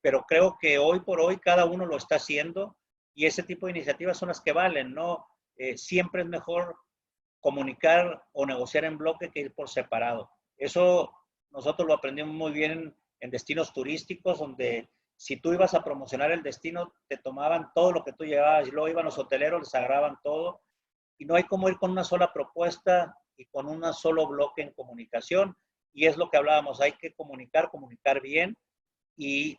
Pero creo que hoy por hoy cada uno lo está haciendo y ese tipo de iniciativas son las que valen, ¿no? Siempre es mejor comunicar o negociar en bloque que ir por separado. Eso nosotros lo aprendimos muy bien en destinos turísticos, donde si tú ibas a promocionar el destino, te tomaban todo lo que tú llevabas y luego iban los hoteleros, les agarraban todo y no hay como ir con una sola propuesta y con un solo bloque en comunicación y es lo que hablábamos, hay que comunicar bien y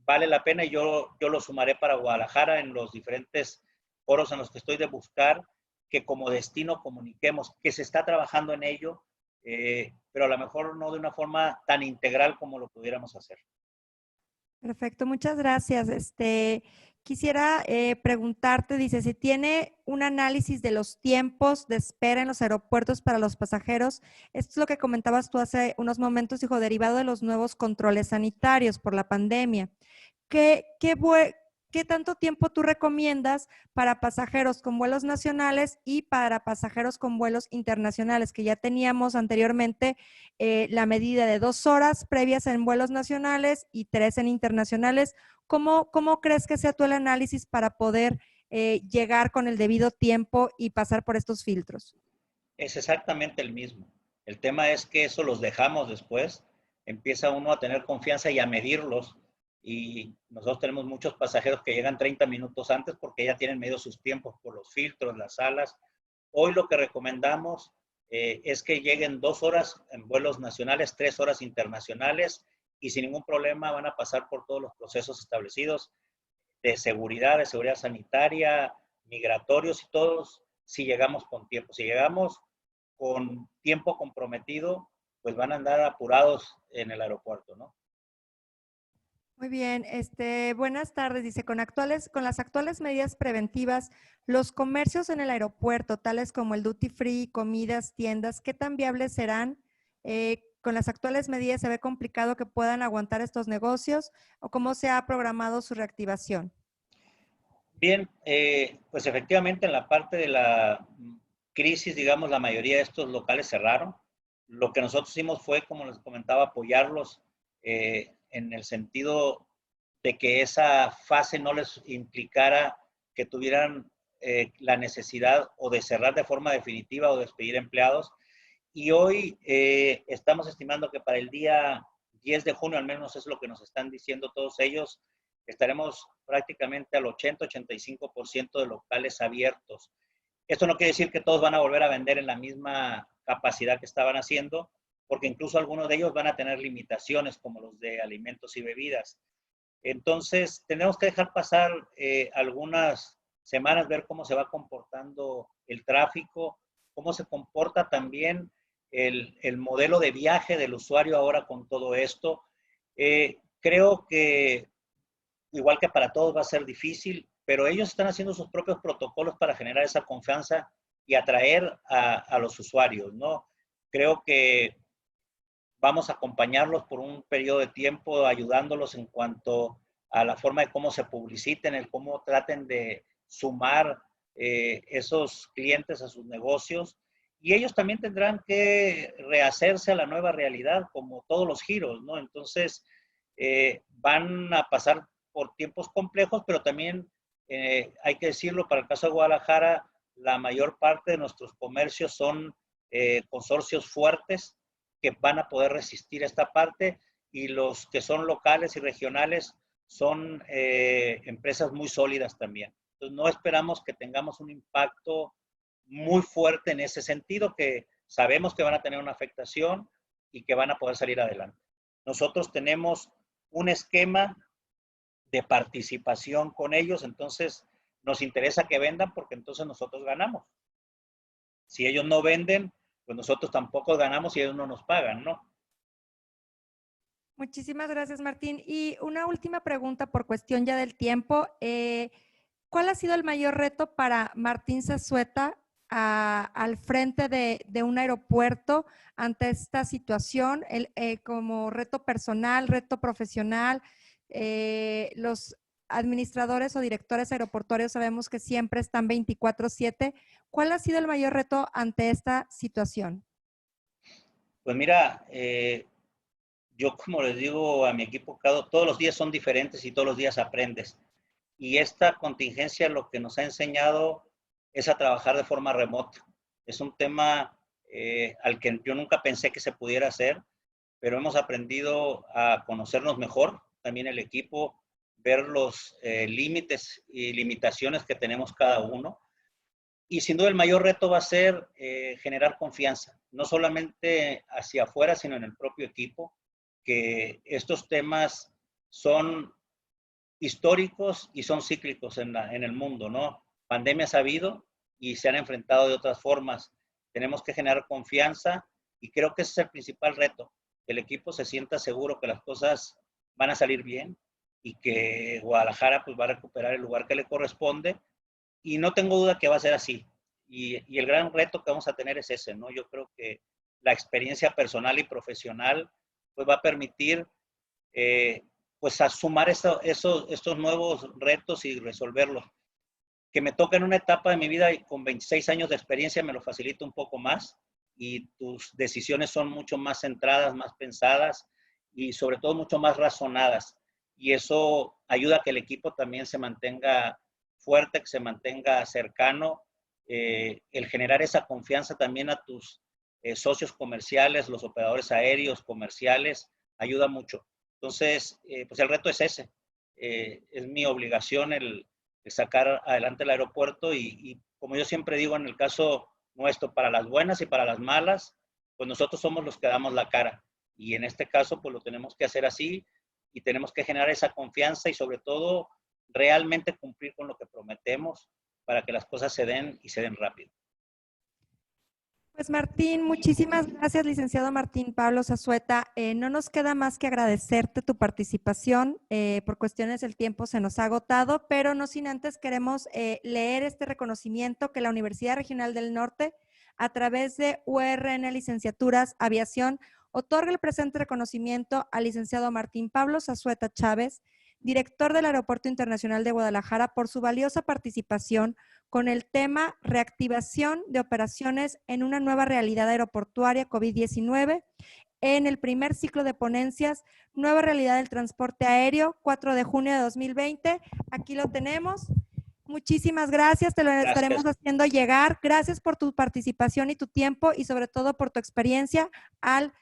vale la pena y yo lo sumaré para Guadalajara en los diferentes foros en los que estoy de buscar que como destino comuniquemos, que se está trabajando en ello, pero a lo mejor no de una forma tan integral como lo pudiéramos hacer. Perfecto, muchas gracias. Quisiera preguntarte, dice, si tiene un análisis de los tiempos de espera en los aeropuertos para los pasajeros. Esto es lo que comentabas tú hace unos momentos, dijo, derivado de los nuevos controles sanitarios por la pandemia. ¿Qué tanto tiempo tú recomiendas para pasajeros con vuelos nacionales y para pasajeros con vuelos internacionales? Que ya teníamos anteriormente la medida de 2 horas previas en vuelos nacionales y 3 en internacionales. ¿Cómo crees que sea tú el análisis para poder llegar con el debido tiempo y pasar por estos filtros? Es exactamente el mismo. El tema es que eso los dejamos después. Empieza uno a tener confianza y a medirlos. Y nosotros tenemos muchos pasajeros que llegan 30 minutos antes porque ya tienen medido sus tiempos por los filtros, las salas. Hoy lo que recomendamos es que lleguen 2 horas en vuelos nacionales, 3 horas internacionales y sin ningún problema van a pasar por todos los procesos establecidos de seguridad sanitaria, migratorios y todos si llegamos con tiempo. Si llegamos con tiempo comprometido, pues van a andar apurados en el aeropuerto, ¿no? Muy bien, buenas tardes. Dice, con las actuales medidas preventivas, los comercios en el aeropuerto, tales como el duty free, comidas, tiendas, ¿qué tan viables serán? Con las actuales medidas, ¿se ve complicado que puedan aguantar estos negocios o cómo se ha programado su reactivación? Bien, pues efectivamente en la parte de la crisis, digamos, la mayoría de estos locales cerraron. Lo que nosotros hicimos fue, como les comentaba, apoyarlos en el sentido de que esa fase no les implicara que tuvieran la necesidad o de cerrar de forma definitiva o despedir empleados. Y hoy estamos estimando que para el día 10 de junio, al menos es lo que nos están diciendo todos ellos, estaremos prácticamente al 80-85% de locales abiertos. Esto no quiere decir que todos van a volver a vender en la misma capacidad que estaban haciendo, porque incluso algunos de ellos van a tener limitaciones como los de alimentos y bebidas. Entonces, tenemos que dejar pasar algunas semanas, ver cómo se va comportando el tráfico, cómo se comporta también el modelo de viaje del usuario ahora con todo esto. Creo que, igual que para todos, va a ser difícil, pero ellos están haciendo sus propios protocolos para generar esa confianza y atraer a los usuarios, ¿no? Creo que vamos a acompañarlos por un periodo de tiempo, ayudándolos en cuanto a la forma de cómo se publiciten, el cómo traten de sumar esos clientes a sus negocios. Y ellos también tendrán que rehacerse a la nueva realidad, como todos los giros, ¿no? Entonces, van a pasar por tiempos complejos, pero también hay que decirlo, para el caso de Guadalajara, la mayor parte de nuestros comercios son consorcios fuertes que van a poder resistir esta parte y los que son locales y regionales, son empresas muy sólidas también. Entonces, no esperamos que tengamos un impacto muy fuerte en ese sentido, que sabemos que van a tener una afectación y que van a poder salir adelante. Nosotros tenemos un esquema de participación con ellos, entonces nos interesa que vendan porque entonces nosotros ganamos. Si ellos no venden, pues nosotros tampoco ganamos y ellos no nos pagan, ¿no? Muchísimas gracias, Martín. Y una última pregunta por cuestión ya del tiempo. ¿Cuál ha sido el mayor reto para Martín Zazueta al frente de un aeropuerto ante esta situación, como reto personal, reto profesional? Los administradores o directores aeroportuarios sabemos que siempre están 24/7. ¿Cuál ha sido el mayor reto ante esta situación? Pues mira, yo como les digo a mi equipo, todos los días son diferentes y todos los días aprendes. Y esta contingencia lo que nos ha enseñado es a trabajar de forma remota. Es un tema al que yo nunca pensé que se pudiera hacer, pero hemos aprendido a conocernos mejor, también el equipo, ver los límites y limitaciones que tenemos cada uno. Y sin duda el mayor reto va a ser generar confianza, no solamente hacia afuera, sino en el propio equipo, que estos temas son históricos y son cíclicos en el mundo, ¿no? Pandemias ha habido y se han enfrentado de otras formas. Tenemos que generar confianza y creo que ese es el principal reto, que el equipo se sienta seguro que las cosas van a salir bien y que Guadalajara pues va a recuperar el lugar que le corresponde, y no tengo duda que va a ser así. Y el gran reto que vamos a tener es ese, ¿no? Yo creo que la experiencia personal y profesional pues va a permitir pues a sumar estos nuevos retos y resolverlos. Que me toca en una etapa de mi vida y con 26 años de experiencia me lo facilita un poco más, y tus decisiones son mucho más centradas, más pensadas y sobre todo mucho más razonadas. Y eso ayuda a que el equipo también se mantenga fuerte, que se mantenga cercano. El generar esa confianza también a tus socios comerciales, los operadores aéreos, comerciales, ayuda mucho. Entonces, pues el reto es ese. Es mi obligación el sacar adelante el aeropuerto y como yo siempre digo, en el caso nuestro, para las buenas y para las malas, pues nosotros somos los que damos la cara. Y en este caso, pues lo tenemos que hacer así y tenemos que generar esa confianza y sobre todo realmente cumplir con lo que prometemos para que las cosas se den y se den rápido. Pues Martín, muchísimas gracias, licenciado Martín Pablo Zazueta. No nos queda más que agradecerte tu participación. Por cuestiones del tiempo se nos ha agotado, pero no sin antes queremos leer este reconocimiento que la Universidad Regional del Norte, a través de URN Licenciaturas Aviación, otorga el presente reconocimiento al licenciado Martín Pablo Zazueta Chávez, director del Aeropuerto Internacional de Guadalajara, por su valiosa participación con el tema reactivación de operaciones en una nueva realidad aeroportuaria COVID-19 en el primer ciclo de ponencias, Nueva Realidad del Transporte Aéreo, 4 de junio de 2020. Aquí lo tenemos. Muchísimas gracias, te lo estaremos haciendo llegar. Gracias por tu participación y tu tiempo y sobre todo por tu experiencia al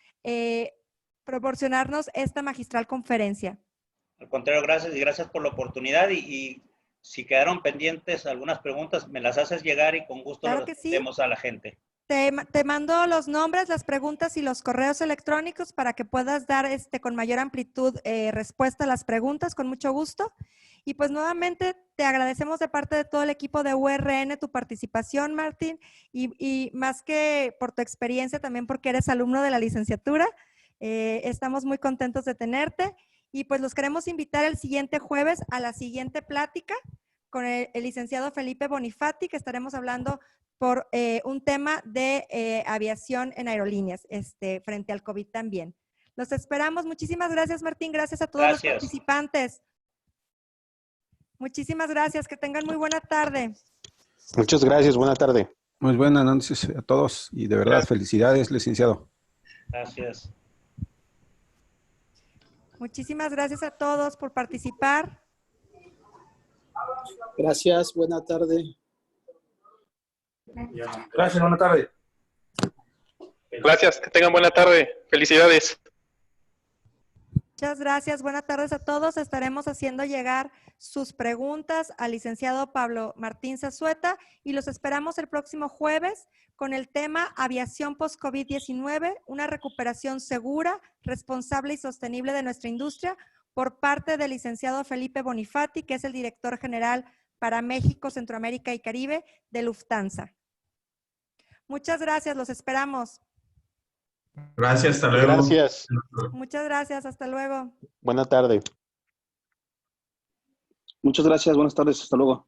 proporcionarnos esta magistral conferencia. Al contrario, gracias y gracias por la oportunidad y si quedaron pendientes algunas preguntas, me las haces llegar y con gusto las respondemos a la gente. Te mando los nombres, las preguntas y los correos electrónicos para que puedas dar con mayor amplitud respuesta a las preguntas, con mucho gusto. Y pues nuevamente te agradecemos de parte de todo el equipo de URN tu participación, Martín, y más que por tu experiencia, también porque eres alumno de la licenciatura. Estamos muy contentos de tenerte. Y pues los queremos invitar el siguiente jueves a la siguiente plática con el licenciado Felipe Bonifati, que estaremos hablando por un tema de aviación en aerolíneas, frente al COVID también. Los esperamos. Muchísimas gracias, Martín. Gracias a todos los participantes. Muchísimas gracias. Que tengan muy buena tarde. Muchas gracias. Buena tarde. Muy buenas noches a todos y de verdad felicidades, licenciado. Gracias. Muchísimas gracias a todos por participar. Gracias, buena tarde. Gracias, buena tarde. Gracias, que tengan buena tarde. Felicidades. Muchas gracias. Buenas tardes a todos. Estaremos haciendo llegar sus preguntas al licenciado Pablo Martín Zazueta y los esperamos el próximo jueves con el tema Aviación post-COVID-19, una recuperación segura, responsable y sostenible de nuestra industria por parte del licenciado Felipe Bonifati, que es el director general para México, Centroamérica y Caribe de Lufthansa. Muchas gracias. Los esperamos. Gracias, hasta luego. Gracias. Muchas gracias. Hasta luego. Buena tarde. Muchas gracias, buenas tardes, hasta luego.